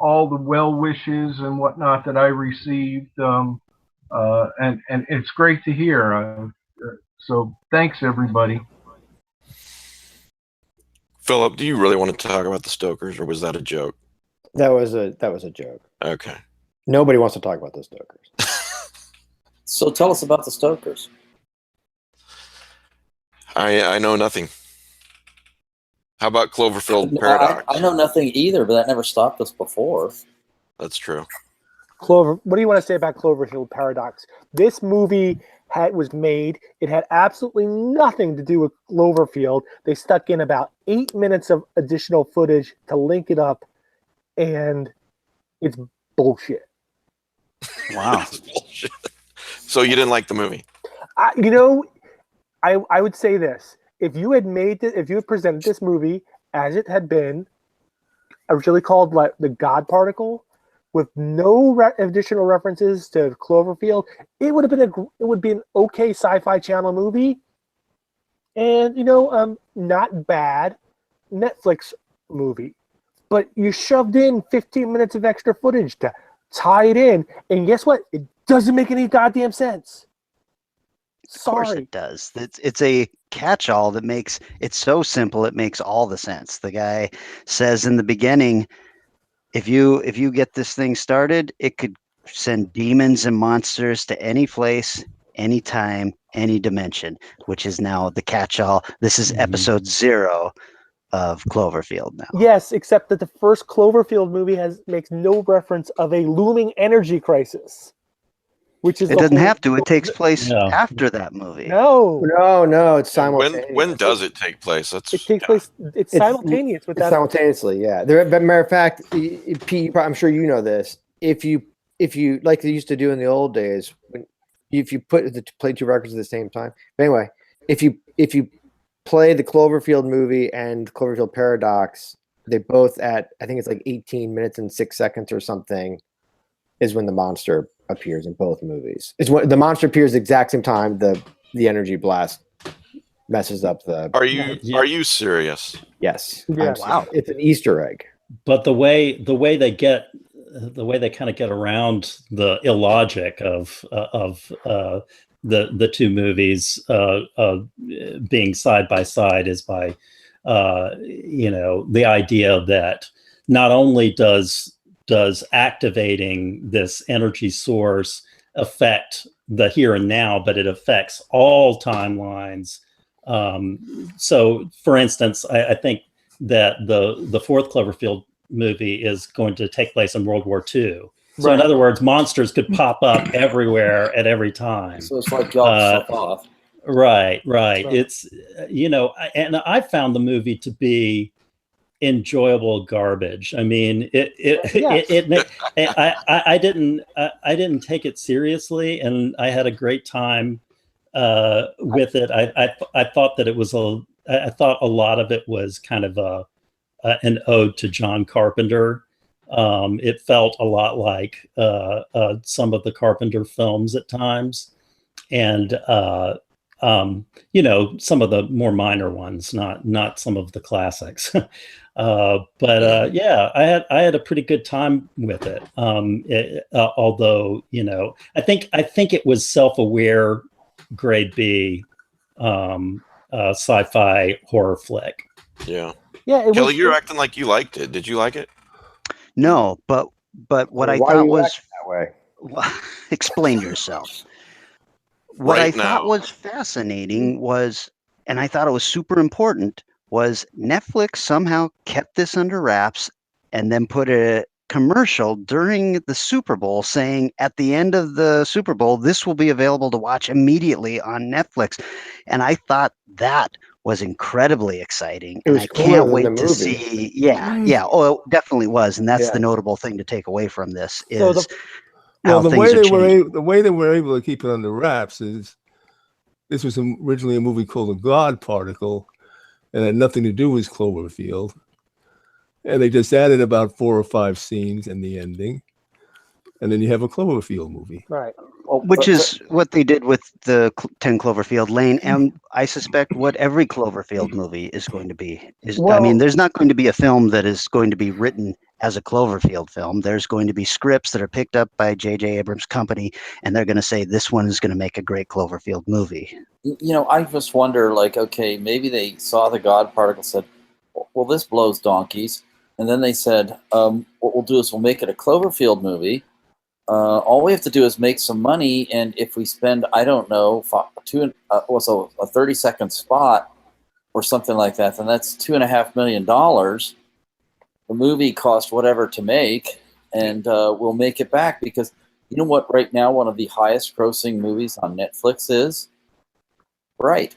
all the well wishes and whatnot that I received. And it's great to hear. So thanks everybody. Philip, do you really want to talk about the Stokers, or was that a joke? That was a joke. Okay. Nobody wants to talk about the Stokers. So tell us about the Stokers. I know nothing. How about Cloverfield Paradox? I know nothing either, but that never stopped us before. That's true. Clover. What do you want to say about Cloverfield Paradox? This movie was made. It had absolutely nothing to do with Cloverfield. They stuck in about 8 minutes of additional footage to link it up, and it's bullshit. Wow. Bullshit. So you didn't like the movie? I would say this: if you had presented this movie as it had been originally called, like, the God Particle, with no additional references to Cloverfield, it would be an okay Sci-Fi Channel movie, and not bad Netflix movie. But you shoved in 15 minutes of extra footage to tie it in, and guess what? It doesn't make any goddamn sense. Of course it does. It's a catch-all that makes it so simple. It makes all the sense. The guy says in the beginning, if you get this thing started, it could send demons and monsters to any place, anytime, any dimension, which is now the catch-all. This is episode 0 of Cloverfield now. Yes, except that the first Cloverfield movie makes no reference of a looming energy crisis, which is It doesn't have to. It takes place after that movie. No, it's simultaneous. When does it take place? It takes place. It's simultaneous with that. Simultaneously, yeah. But matter of fact, Pete, I'm sure you know this. If you like they used to do in the old days, if you play 2 records at the same time. But anyway, if you play the Cloverfield movie and Cloverfield Paradox, they both I think it's like 18 minutes and 6 seconds or something, is when the monster appears in both movies. It's when the monster appears the exact same time the energy blast messes up the. Are you serious? Yes. Yes. Wow. It's an Easter egg. But the way they kind of get around the illogic of the 2 movies being side by side is by the idea that not only does activating this energy source affect the here and now, but it affects all timelines. So, for instance, I think that the 4th Cloverfield movie is going to take place in World War II. So, in other words, monsters could pop up everywhere at every time. So it's like y'all stuff off. Right. It's and I found the movie to be enjoyable garbage. I mean, I didn't take it seriously, and I had a great time with it. I thought that it was I thought a lot of it was kind of an ode to John Carpenter. It felt a lot like some of the Carpenter films at times, and some of the more minor ones, not some of the classics. But I had a pretty good time with it. Although I think it was self-aware grade B sci-fi horror flick. Yeah. Kelly, you're acting like you liked it. Did you like it? No, but what I thought was that way. Explain yourself. What I thought was fascinating was, and I thought it was super important, was Netflix somehow kept this under wraps and then put a commercial during the Super Bowl saying at the end of the Super Bowl, this will be available to watch immediately on Netflix. And I thought that was incredibly exciting. And I can't wait to see. Yeah. Oh, it definitely was. And that's the notable thing to take away from this is the way they were able to keep it under wraps is this was originally a movie called The God Particle, and had nothing to do with Cloverfield. And they just added about 4 or 5 scenes in the ending. And then you have a Cloverfield movie. Right. Which is what they did with the 10 Cloverfield Lane. And I suspect what every Cloverfield movie is going to be. I mean, there's not going to be a film that is going to be written as a Cloverfield film. There's going to be scripts that are picked up by J.J. Abrams' company, and they're going to say, this one is going to make a great Cloverfield movie. I just wonder, okay, maybe they saw the God Particle, said, well, this blows donkeys. And then they said, what we'll do is we'll make it a Cloverfield movie. All we have to do is make some money, and if we spend, I don't know, a 30-second spot or something like that, then that's $2.5 million. The movie cost whatever to make, and we'll make it back, because you know what? Right now, one of the highest grossing movies on Netflix is Bright.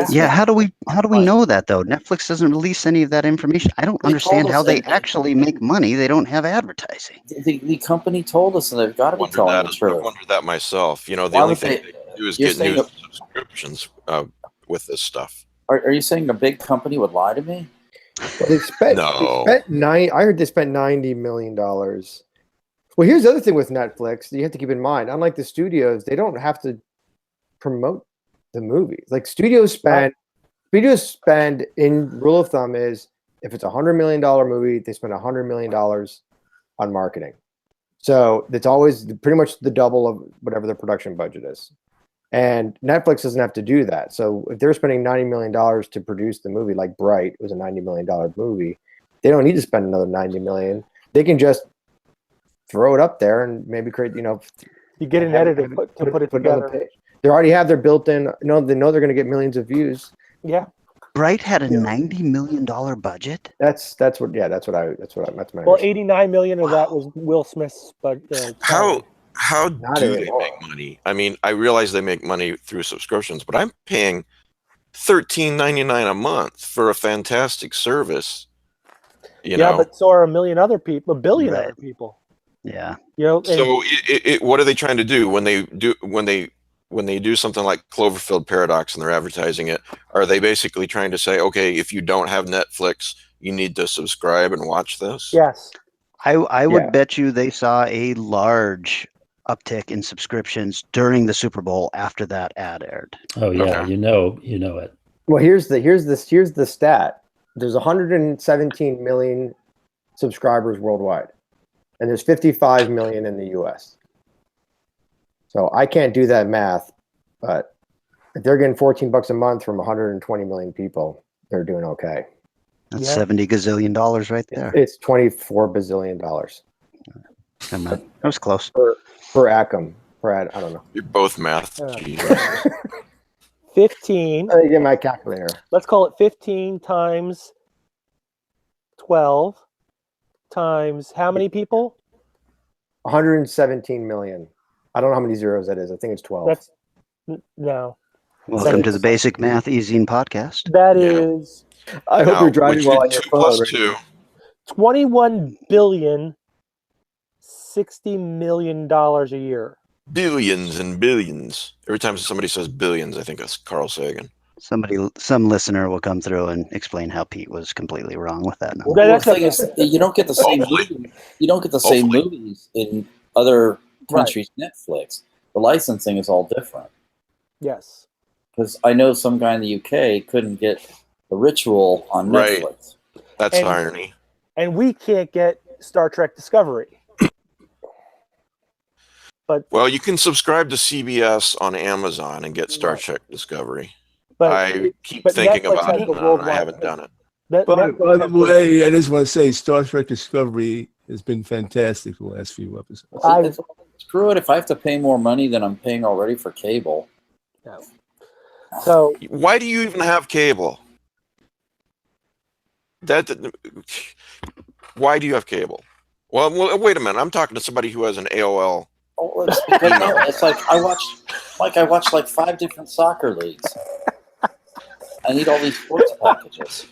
Yeah, how do we know that though? Netflix doesn't release any of that information. I don't understand how they actually make money. They don't have advertising. The company told us, and they've got to be telling the I truth. wondered that myself. You know, the Why only would thing they- they do is you're get saying new subscriptions with this stuff. Are you saying a big company would lie to me? Well, they spent I heard they spent $90 million. Well, here's the other thing with Netflix that you have to keep in mind. Unlike the studios, they don't have to promote the movies. Like studios spend in rule of thumb is if it's $100 million movie, they spend $100 million on marketing. So it's always pretty much the double of whatever the production budget is. And Netflix doesn't have to do that. So if they're spending $90 million to produce the movie, like Bright was a $90 million movie, they don't need to spend another $90 million. They can just throw it up there and maybe create, you get an editor to put it together. They already have their built-in. They know they're going to get millions of views. Yeah. Bright had a $90 million budget. That's my. Well, 89 million of that was Will Smith's, but How Not do they anymore. make money? I mean, I realize they make money through subscriptions, but I'm paying $13.99 a month for a fantastic service. You know? But so are a million other people, a billion other people. Yeah. So what are they trying to do when they do something like Cloverfield Paradox and they're advertising it? Are they basically trying to say, okay, if you don't have Netflix, you need to subscribe and watch this? Yes. I would bet you they saw a large uptick in subscriptions during the Super Bowl after that ad aired. Oh yeah, Okay. you know it. Well, here's the stat. There's 117 million subscribers worldwide, and there's 55 million in the U.S. So I can't do that math, but if they're getting $14 a month from 120 million people, they're doing okay. That's $70 gazillion right there. It's $24 bazillion Come on. That was close. per ACM. I don't know. You're both math. Jesus. 15. Let me get my calculator. Let's call it 15 times 12 times how many people? 117 million. I don't know how many zeros that is. I think it's 12. That's no. Welcome to the Basic Math eZine podcast. That is I hope Now, you're driving while on your 2 phone. plus right? 2. 21 billion $60 million a year. Billions and billions. Every time somebody says billions, I think that's Carl Sagan. Some listener will come through and explain how Pete was completely wrong with that number. Well, the thing is, you don't get the same movies. You don't get the same movies in other countries' Netflix. The licensing is all different. Yes. Because I know some guy in the UK couldn't get The Ritual on Right. Netflix. That's irony. And we can't get Star Trek Discovery. But Well, you can subscribe to CBS on Amazon and get Star Trek Discovery. but I keep but thinking Netflix about has it. the And I worldwide- haven't done it. that, By Netflix the has way, I just want to say Star Trek Discovery has been fantastic the last few episodes. Screw it. If I have to pay more money than I'm paying already for cable. No. So Why do you even have cable? Why do you have cable? Well, wait a minute. I'm talking to somebody who has an AOL. Oh, it's because it's like I watch like 5 different soccer leagues. I need all these sports packages.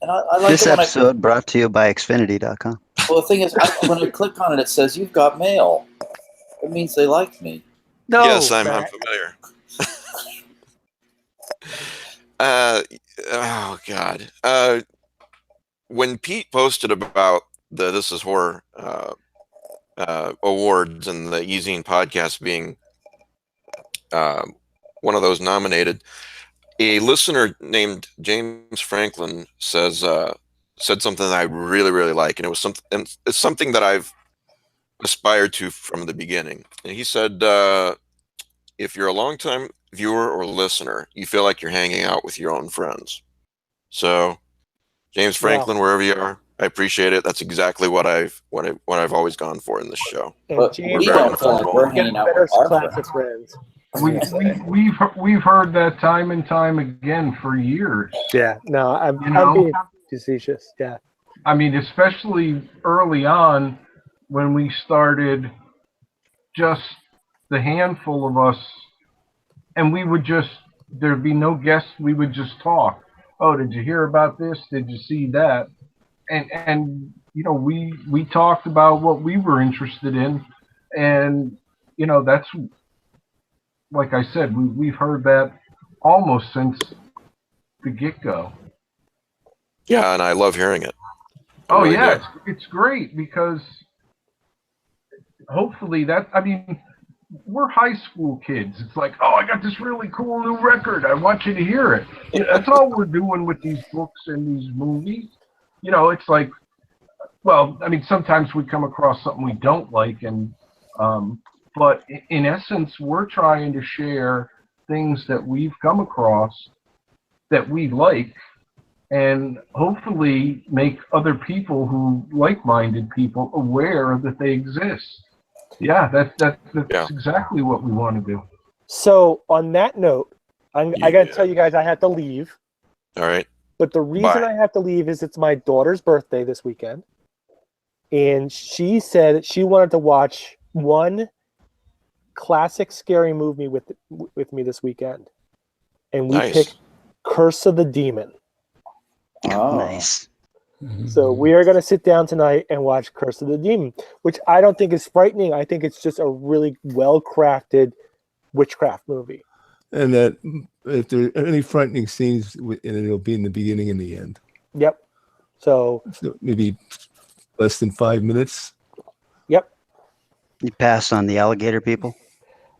And I like This it when episode brought to you by Xfinity.com. Well, the thing is, when I click on it, it says you've got mail. It means they like me. no. Yes, I'm Matt. familiar. Oh God. When Pete posted about the This Is Horror awards and the eZine podcast being one of those nominated, a listener named James Franklin said something that I really, really like, and it's something that I've aspired to from the beginning. And he said, if you're a longtime viewer or listener, you feel like you're hanging out with your own friends. So, James Franklin, wherever you are, I appreciate it. That's exactly what I've always gone for in this show. And But James we don't feel like we're hanging out better with our class of friends. friends. We've heard that time and time again for years. Yeah. No, You know, facetious. Yeah. I mean, especially early on when we started, just the handful of us, and we would just, there'd be no guests, we would just talk. Oh, did you hear about this? Did you see that? And you know, we talked about what we were interested in, and you know, that's, like I said, we've heard that almost since the get-go. Yeah, and I love hearing it. I Oh really yeah, do. it's great because hopefully that, I mean, we're high school kids. It's like, oh, I got this really cool new record. I want you to hear it. You know, that's all we're doing with these books and these movies. You know, it's like, well, I mean, sometimes we come across something we don't like, and but in essence, we're trying to share things that we've come across that we like, and hopefully make other people who like-minded people aware that they exist. Yeah, that's Yeah. exactly what we want to do. So on that note, I got to Yeah. tell you guys I have to leave. All right. But the reason Bye. I have to leave is it's my daughter's birthday this weekend. And she said she wanted to watch one classic scary movie with me this weekend. And we Nice. picked Curse of the Demon. Oh. Nice. So we are going to sit down tonight and watch Curse of the Demon, which I don't think is frightening. I think it's just a really well-crafted witchcraft movie. And that if there are any frightening scenes, and it'll be in the beginning and the end. Yep. So Maybe less than 5 minutes. yep. You passed on the alligator people?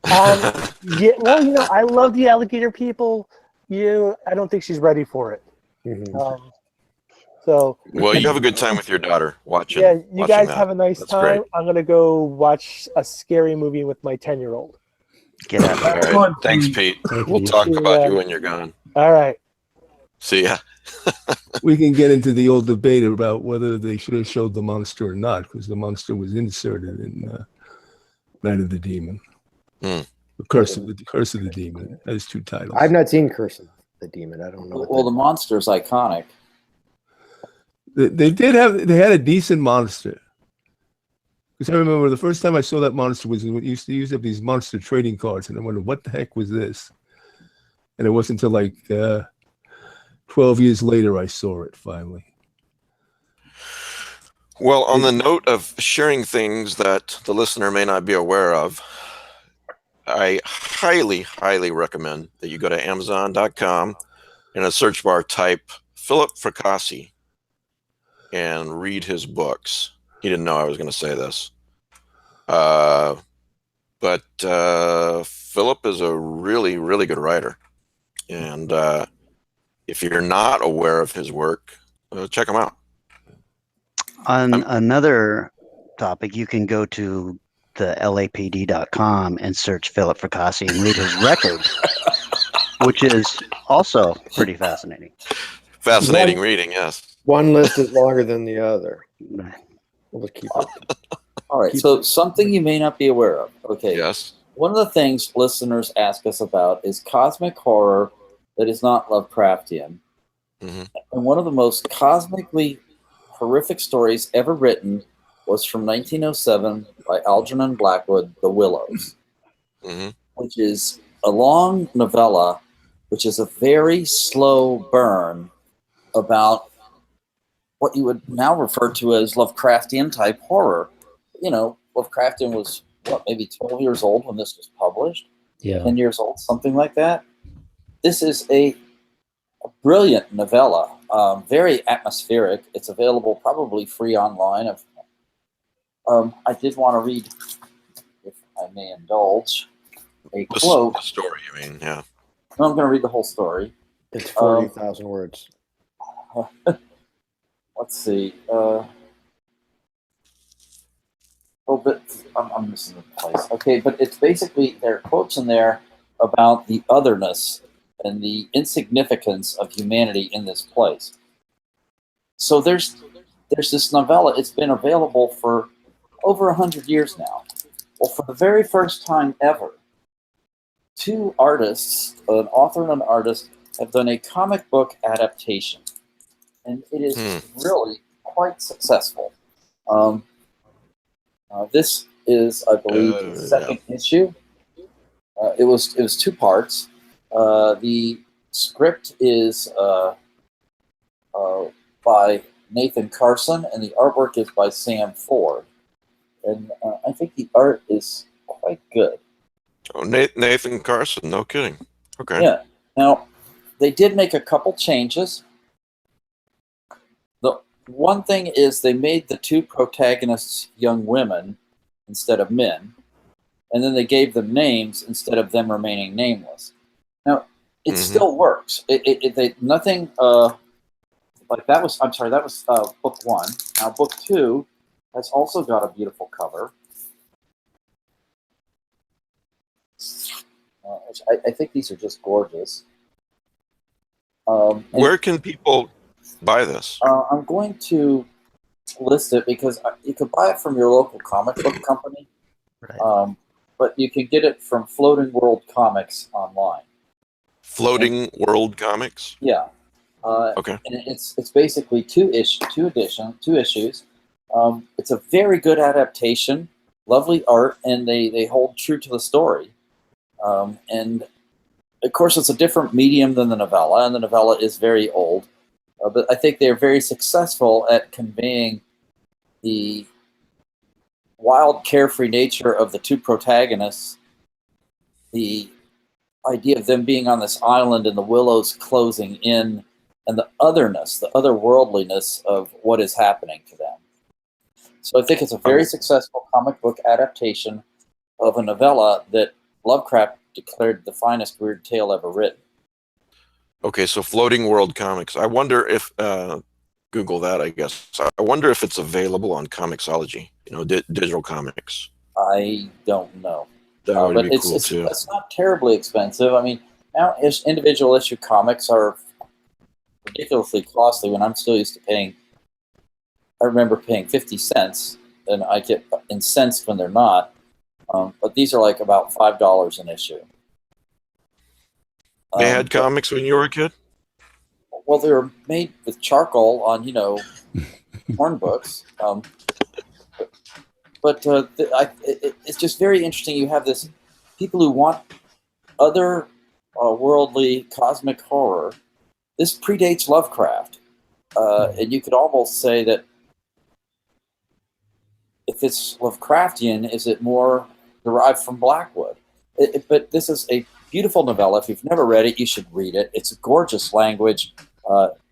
Yeah, well, you know, I love the alligator people. I don't think she's ready for it. Mhm. So Well, you have a good time with your daughter watching. yeah, you watching guys that. have a nice That's time. great. I'm gonna go watch a scary movie with my 10-year-old. Get out. All right. Fun, Thanks, Pete. Pete. We'll talk about you when you're gone. All right. See ya. We can get into the old debate about whether they should have showed the monster or not, because the monster was inserted in Night of the Demon. Hmm. The Curse of the Demon has 2 titles. I've not seen Curse of the Demon. I don't know. What Well, the monster's iconic. They had a decent monster. Because I remember the first time I saw that monster was when we used to use up these monster trading cards, and I wondered what the heck was this. And it wasn't until like 12 years later I saw it finally. Well, on the note of sharing things that the listener may not be aware of, I highly, highly recommend that you go to Amazon.com and in a search bar type Philip Fracassi and read his books. He didn't know I was going to say this. But Philip is a really, really good writer. And if you're not aware of his work, check him out. On another topic, you can go to the lapd.com and search Philip Fracassi and read his record, which is also pretty fascinating. Fascinating reading, yes. One list is longer than the other. We'll just keep it. All right, so something you may not be aware of. Okay. Yes. One of the things listeners ask us about is cosmic horror that is not Lovecraftian. Mm-hmm. And one of the most cosmically horrific stories ever written was from 1907 by Algernon Blackwood, The Willows, Mm-hmm. which is a long novella, which is a very slow burn about what you would now refer to as Lovecraftian type horror. You know, Lovecraftian was, maybe 12 years old when this was published? Yeah. 10 years old, something like that. This is a brilliant novella, very atmospheric. It's available probably free online. I did want to read, if I may indulge, a quote. The story, I mean, yeah. No, I'm going to read the whole story. It's 40,000 words. Let's see. But I'm missing the place. Okay, but it's basically, there are quotes in there about the otherness and the insignificance of humanity in this place. So there's this novella. It's been available for over 100 years now. Well, for the very first time ever, 2 artists, an author and an artist, have done a comic book adaptation. and it is really quite successful. This is, I believe, the second issue. It was 2 parts. The script is by Nathan Carson, and the artwork is by Sam Ford. And I think the art is quite good. Oh, Nathan Carson, no kidding. Okay. Yeah. Now, they did make a couple changes. The one thing is they made the 2 protagonists young women instead of men, and then they gave them names instead of them remaining nameless. Now, it still works. Nothing like that was. I'm sorry, that was book 1. Now, book 2 has also got a beautiful cover. Which I think these are just gorgeous. Where can people buy this? I'm going to list it because you can buy it from your local comic book company, Right. but you can get it from Floating World Comics online. Floating World Comics? Yeah. Okay. And it's basically 2 issues. It's a very good adaptation, lovely art, and they hold true to the story. And of course, it's a different medium than the novella, and the novella is very old. But I think they're very successful at conveying the wild, carefree nature of the 2 protagonists, the idea of them being on this island and the willows closing in, and the otherness, the otherworldliness of what is happening to them. So I think it's a very successful comic book adaptation of a novella that Lovecraft declared the finest weird tale ever written. Okay, so Floating World Comics. I wonder if Google that. I guess I wonder if it's available on Comixology. Digital comics. I don't know. That would But be cool too. it's not terribly expensive. I mean, now individual issue comics are ridiculously costly when I'm still used to paying. I remember paying 50 cents, and I get incensed when they're not. But these are like about $5 an issue. They had comics when you were a kid? Well, they were made with charcoal on, horn books. It's just very interesting. You have this people who want other worldly cosmic horror. This predates Lovecraft. And you could almost say that if it's Lovecraftian, is it more derived from Blackwood? But this is a beautiful novella. If you've never read it, you should read it. It's a gorgeous language,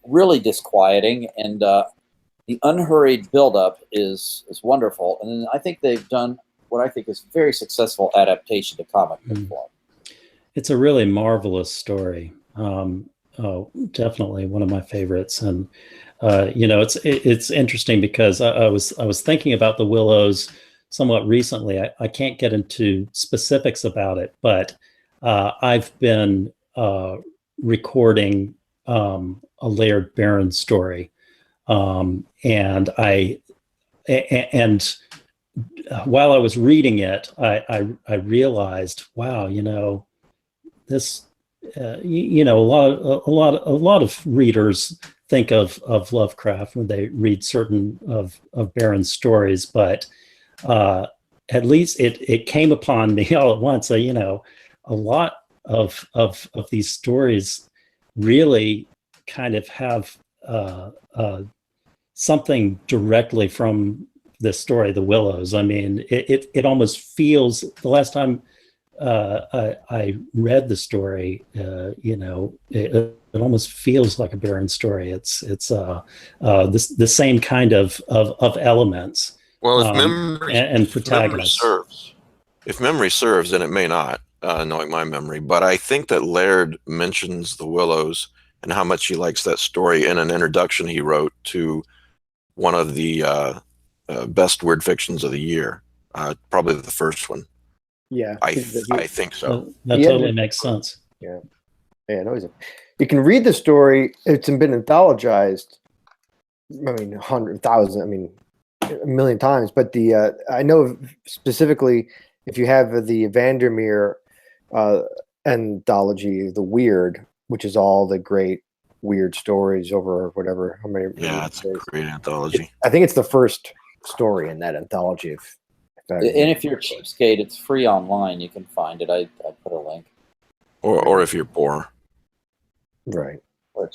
really disquieting, and the unhurried buildup is wonderful. And then I think they've done what I think is a very successful adaptation to comic book form. It's a really marvelous story. Definitely one of my favorites. And it's interesting because I was thinking about the Willows somewhat recently. I can't get into specifics about it, but I've been recording a Laird Barron story, and while I was reading it, I realized, wow, this, a lot of readers think of Lovecraft when they read certain of Barron's stories, but at least it came upon me all at once. So, a lot of these stories really kind of have something directly from this story, The Willows. I mean, it almost feels, the last time I read the story, it almost feels like a Barron story. It's the same kind of elements. Well, if memory and protagonists. If memory serves, then it may not, knowing my memory. But I think that Laird mentions The Willows and how much he likes that story in an introduction he wrote to one of the best weird fictions of the year, probably the first one. Yeah, I think so. That totally makes sense. Yeah, no, you can read the story. It's been anthologized. I mean, 100,000. I mean, a million times. But I know specifically if you have the Vandermeer anthology, The Weird, which is all the great weird stories over whatever. How many? Yeah, it's a great anthology. I think it's the first story in that anthology. And if you're a cheapskate, it's free online. You can find it. I put a link. Or if you're poor. Right.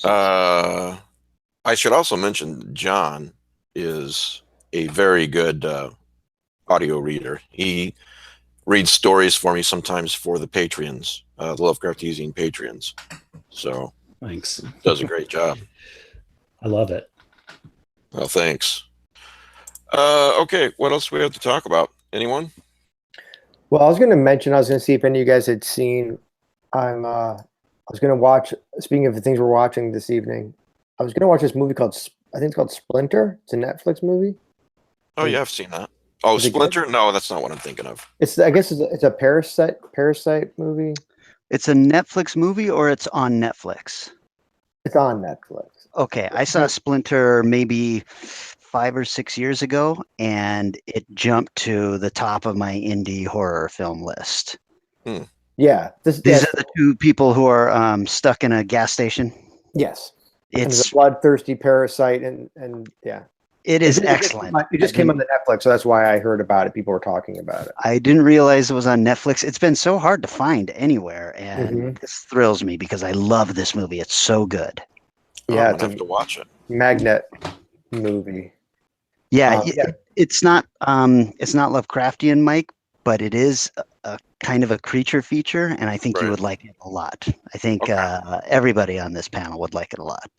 I should also mention John is a very good audio reader. He reads stories for me sometimes for the Patreons, the Lovecraft eZine Patreons. So Thanks. does a great job. I love it. Well, thanks. Okay, what else do we have to talk about? Anyone? Well, I was going to see if any of you guys had seen. I was going to watch. Speaking of the things we're watching this evening, I was going to watch this movie called. I think it's called Splinter. It's a Netflix movie. Oh yeah, I've seen that. Oh, Is it Splinter? No, that's not what I'm thinking of. I guess it's a parasite movie. It's a Netflix movie or it's on Netflix? It's on Netflix. Okay, I saw Splinter maybe 5 or 6 years ago, and it jumped to the top of my indie horror film list. Yeah, These are the two people who are stuck in a gas station. Yes, and It's there's a bloodthirsty parasite, and yeah, it is excellent. It just came on the Netflix, so that's why I heard about it. People were talking about it. I didn't realize it was on Netflix. It's been so hard to find anywhere, and this thrills me because I love this movie. It's so good. Yeah, I'm gonna have to watch it. Magnet movie. Yeah, it's not Lovecraftian, Mike, but it is a kind of a creature feature, and I think you would like it a lot. I think everybody on this panel would like it a lot.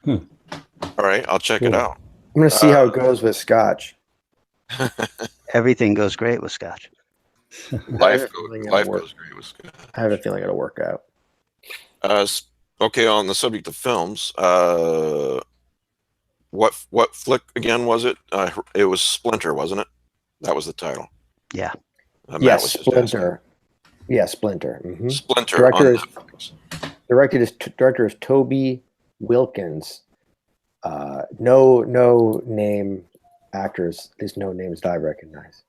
All right, I'll check it out. I'm going to see how it goes with Scotch. Everything goes great with Scotch. Life goes great with Scotch. I have a feeling it'll work out. Okay, on the subject of films, what flick again was it? It was Splinter, wasn't it? That was the title. Yeah. Yes, Splinter. Yeah, Splinter. Mm-hmm. Splinter. Director is Toby Wilkins. No name actors. There's no names that I recognize.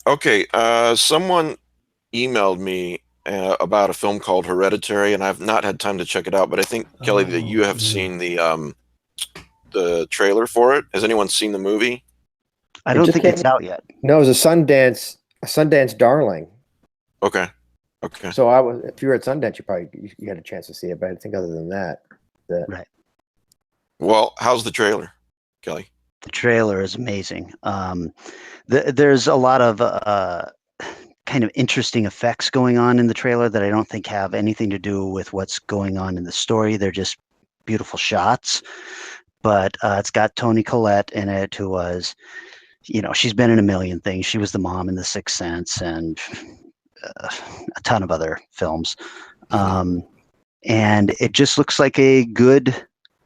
Okay, someone emailed me about a film called Hereditary, and I've not had time to check it out. But I think Kelly, that you have seen the trailer for it. Has anyone seen the movie? I don't think it's out yet. No, it was a Sundance darling. Okay. So if you were at Sundance, you had a chance to see it. But I think other than that, right. Well, how's the trailer, Kelly? The trailer is amazing. There's a lot of kind of interesting effects going on in the trailer that I don't think have anything to do with what's going on in the story. They're just beautiful shots. But it's got Toni Collette in it, who was, she's been in a million things. She was the mom in The Sixth Sense and a ton of other films. And it just looks like a good,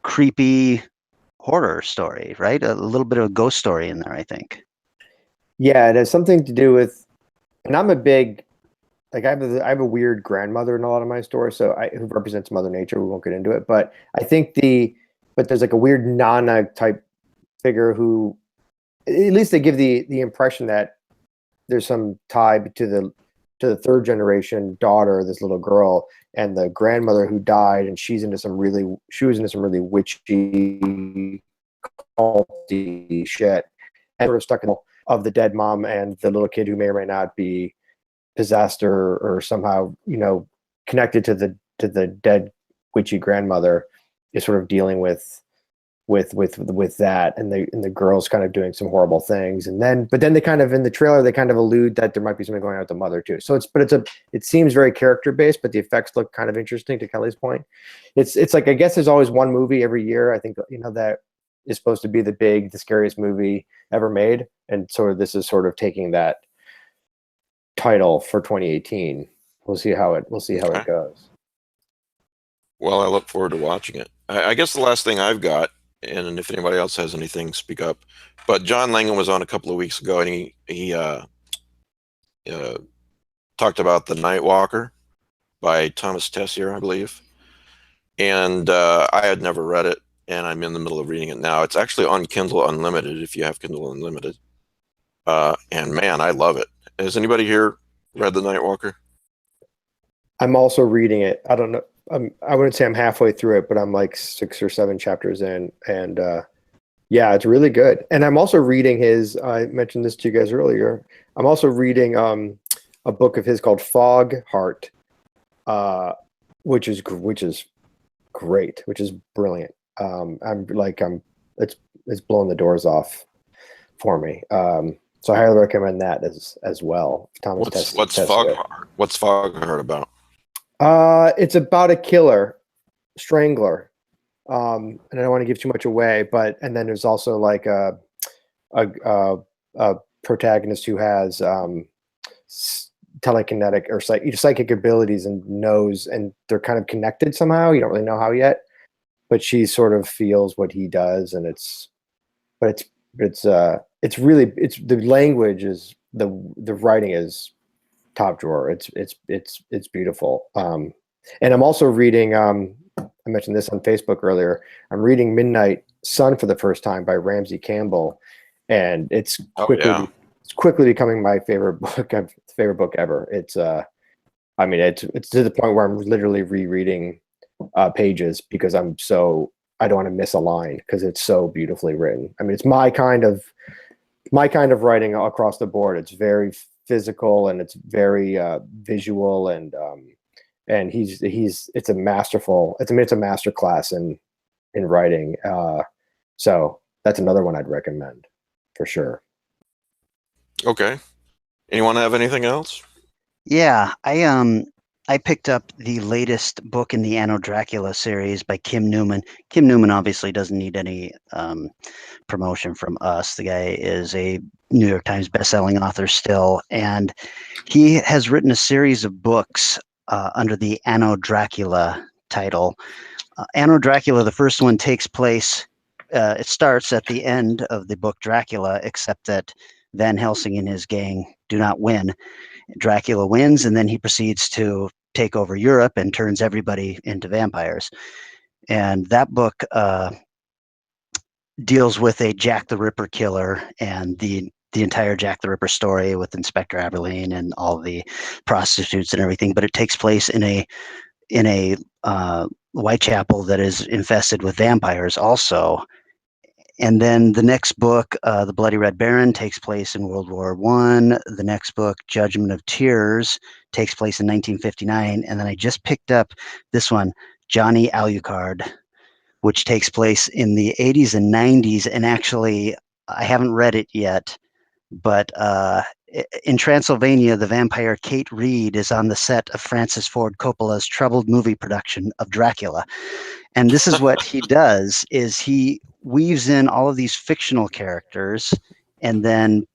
creepy horror story, right? A little bit of a ghost story in there, I think. Yeah, it has something to do with, and I'm a big, I have a weird grandmother in a lot of my stories, who represents Mother Nature. We won't get into it, but I think but there's like a weird Nana type figure who, at least they give the impression that there's some tie to the third generation daughter, this little girl, and the grandmother who died, and she was into some really witchy, culty shit, and sort of stuck in of the dead mom and the little kid who may or may not be possessed or somehow connected to the dead witchy grandmother, is sort of dealing with that, and the girl's kind of doing some horrible things, but then they kind of, in the trailer, they kind of allude that there might be something going on with the mother too. So it seems very character based, but the effects look kind of interesting. To Kelly's point, it's like, I guess there's always one movie every year, I think, that is supposed to be the scariest movie ever made, and this is sort of taking that title for 2018. We'll see how it goes. Well, I look forward to watching it. I guess the last thing I've got, and if anybody else has anything, speak up. But John Langan was on a couple of weeks ago, and he talked about The Night Walker by Thomas Tessier, I believe. And I had never read it, and I'm in the middle of reading it now. It's actually on Kindle Unlimited, if you have Kindle Unlimited. And man, I love it. Has anybody here read The Night Walker? I'm also reading it. I don't know. I wouldn't say I'm halfway through it, but I'm like 6 or 7 chapters in, and yeah, it's really good. And I'm also reading his. I mentioned this to you guys earlier. I'm also reading a book of his called Fog Heart, which is great, which is brilliant. It's blowing the doors off for me. So I highly recommend that as well. Thomas, what's Foghart about? It's about a killer, strangler. And I don't want to give too much away, and then there's also like a protagonist who has telekinetic or psychic abilities and knows, and they're kind of connected somehow. You don't really know how yet, but she sort of feels what he does, and it's really the language is the writing is top drawer. It's beautiful. And I'm also reading. I mentioned this on Facebook earlier. I'm reading Midnight Sun for the first time by Ramsey Campbell, and it's quickly becoming my favorite book ever. It's to the point where I'm literally rereading pages because I don't want to miss a line because it's so beautifully written. I mean, it's my kind of writing across the board. It's very physical and it's very visual, and it's a master class in writing. So that's another one I'd recommend for sure. Okay. Anyone have anything else? Yeah, I picked up the latest book in the Anno Dracula series by Kim Newman. Kim Newman obviously doesn't need any promotion from us. The guy is a New York Times bestselling author still, and he has written a series of books under the Anno Dracula title. Anno Dracula, the first one takes place, it starts at the end of the book Dracula, except that Van Helsing and his gang do not win. Dracula wins, and then he proceeds to take over Europe and turns everybody into vampires. And that book deals with a Jack the Ripper killer and the entire Jack the Ripper story with Inspector Aberline and all the prostitutes and everything. But it takes place in a Whitechapel that is infested with vampires also. And then the next book, The Bloody Red Baron, takes place in World War I. The next book, Judgment of Tears, takes place in 1959. And then I just picked up this one, Johnny Alucard, which takes place in the 80s and 90s. And actually, I haven't read it yet, but in Transylvania, the vampire Kate Reed is on the set of Francis Ford Coppola's troubled movie production of Dracula. And this is what he does, is he weaves in all of these fictional characters and then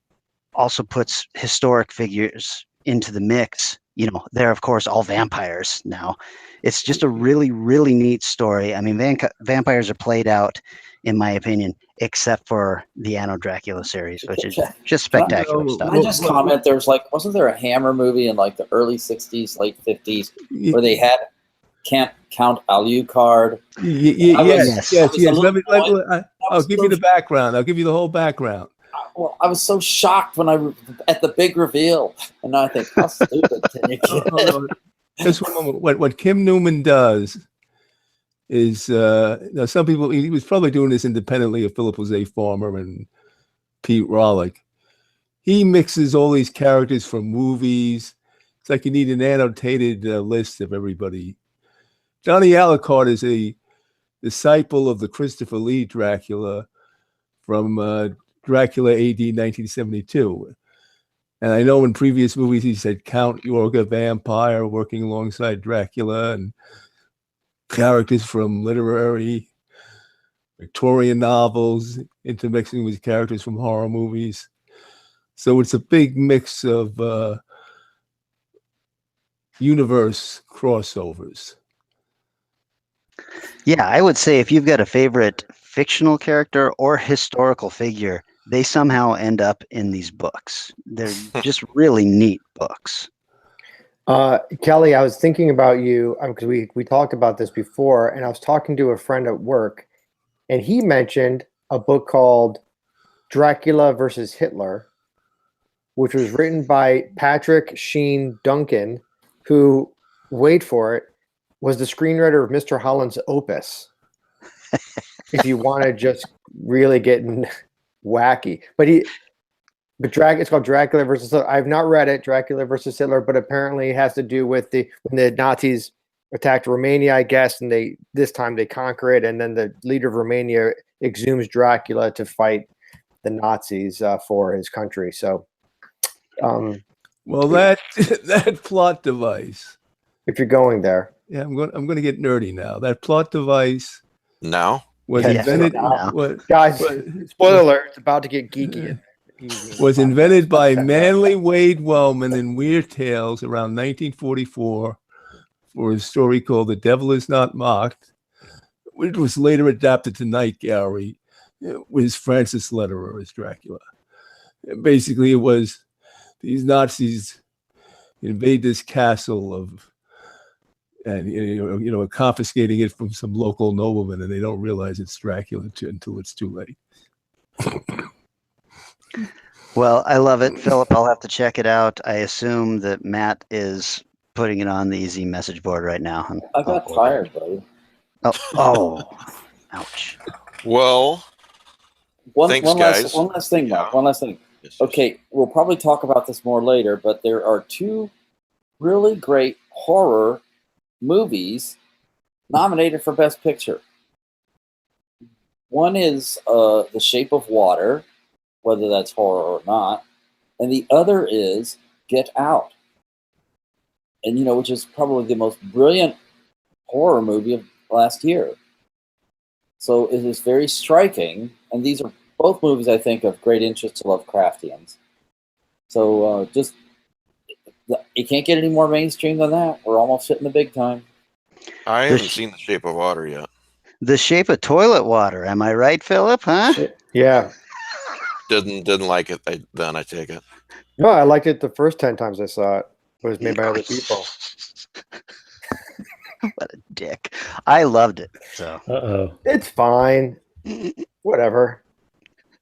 also puts historic figures into the mix. You know, they're, of course, all vampires now. It's just a really, really neat story. I mean, vampires are played out, in my opinion, except for the Anno Dracula series, which is just spectacular stuff. Can I just comment? Wasn't there a Hammer movie in like the early 60s, late 50s, where they had Count Alucard? Yes. I'll give you the background. I'll give you the whole background. Well, I was so shocked when at the big reveal, and I think, how stupid can you get? Just one moment. What Kim Newman does is, some people, he was probably doing this independently of Philip Jose Farmer and Pete Rollick. He mixes all these characters from movies. It's like you need an annotated list of everybody. Johnny Alucard is a disciple of the Christopher Lee Dracula from Dracula AD 1972. And I know in previous movies he said Count Yorga Vampire working alongside Dracula, and characters from literary Victorian novels intermixing with characters from horror movies. So it's a big mix of universe crossovers. Yeah, I would say if you've got a favorite fictional character or historical figure, they somehow end up in these books. They're just really neat books. Kelly, I was thinking about you because we talked about this before, and I was talking to a friend at work, and he mentioned a book called Dracula versus Hitler, which was written by Patrick Sheen Duncan, who, wait for it, was the screenwriter of Mr. Holland's Opus. If you want to just really get wacky, but it's called Dracula versus Hitler. I've not read it, Dracula versus Hitler, but apparently it has to do with when the Nazis attacked Romania, I guess, and this time they conquer it, and then the leader of Romania exhumes Dracula to fight the Nazis for his country. So, well, that plot device. If you're going there, yeah, I'm going to get nerdy now. That plot device Now? was Yes, invented. now. Guys, spoiler alert! It's about to get geeky. Was invented by Manly Wade Wellman in Weird Tales around 1944 for a story called "The Devil Is Not Mocked," which was later adapted to Night Gallery with Francis Lederer as Dracula. And basically, it was these Nazis invade this castle and confiscating it from some local nobleman, and they don't realize it's Dracula until it's too late. Well, I love it, Philip. I'll have to check it out. I assume that Matt is putting it on the eZine message board right now. I got tired, buddy. Oh, ouch. Well, thanks, guys. One last thing, Mark. One last thing. Yes. Okay, we'll probably talk about this more later, but there are two really great horror movies nominated for Best Picture. One is The Shape of Water, whether that's horror or not, and the other is Get Out. And, which is probably the most brilliant horror movie of last year. So it is very striking, and these are both movies, I think, of great interest to Lovecraftians. So you can't get any more mainstream than that. We're almost hitting the big time. I haven't seen The Shape of Water yet. The Shape of Toilet Water. Am I right, Philip? Huh? Yeah. Didn't like it then, I take it. No, I liked it the first 10 times I saw it. It was made by other people. What a dick. I loved it. So It's fine. Whatever.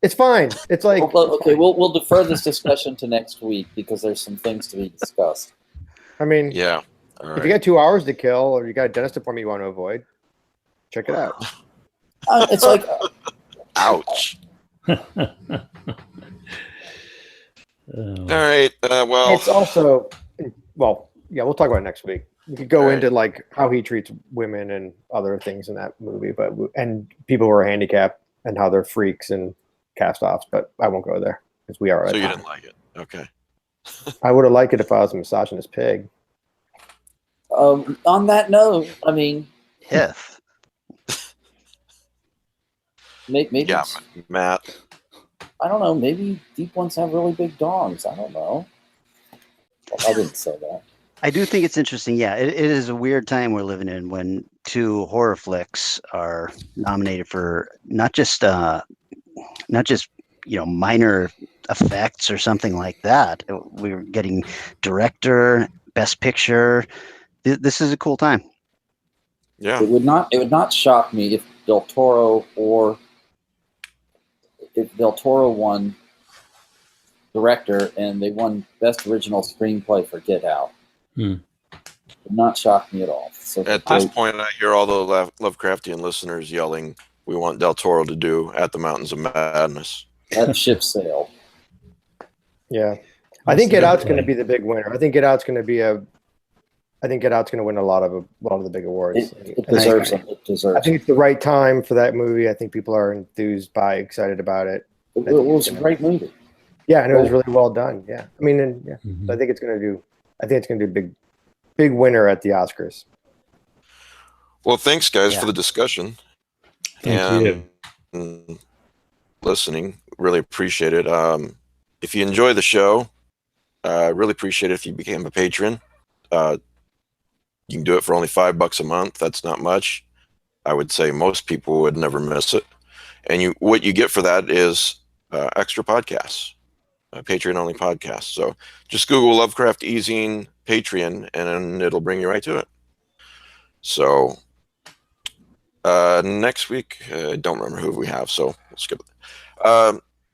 It's fine. It's like okay. We'll defer this discussion to next week because there's some things to be discussed. I mean, Yeah. All if right. you got 2 hours to kill, or you got a dentist appointment you want to avoid, check it out. It's like Ouch. Oh. All right. Well, It's also, yeah, we'll talk about it next week. We could go into like how he treats women and other things in that movie, and people who are handicapped and how they're freaks and cast-offs. But I won't go there because we are. so you didn't like it. Okay. I would have liked it if I was a misogynist pig. on that note, I mean, if. maybe Yeah, Matt. I don't know. Maybe deep ones have really big dongs. I don't know. I didn't say that. I do think it's interesting. Yeah, it is a weird time we're living in when two horror flicks are nominated for not just minor effects or something like that. We're getting director, best picture. This is a cool time. Yeah. It would not shock me if Del Toro won director and they won best original screenplay for Get Out. Would not shock me at all. So At this point, I hear all the Lovecraftian listeners yelling, "We want Del Toro to do At the Mountains of Madness." that ship sailed. Yeah, I think Get Out's going to be the big winner. I think Get Out's going to win a lot of the big awards. It deserves it. It deserves. I think it's the right time for that movie. I think people are enthused excited about it. It was a great movie. Yeah, and it was really well done. Yeah, I mean, I think it's going to do a big winner at the Oscars. Well, thanks, guys, for the discussion. Thank you. Listening, really appreciate it. If you enjoy the show, really appreciate it if you became a patron. You can do it for only $5 a month. That's not much. I would say most people would never miss it. And what you get for that is extra podcasts, Patreon-only podcasts. So just Google Lovecraft eZine Patreon, and then it'll bring you right to it. So next week, I don't remember who we have, so we'll skip it.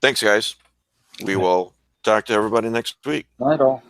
Thanks, guys. We will talk to everybody next week. Not at all.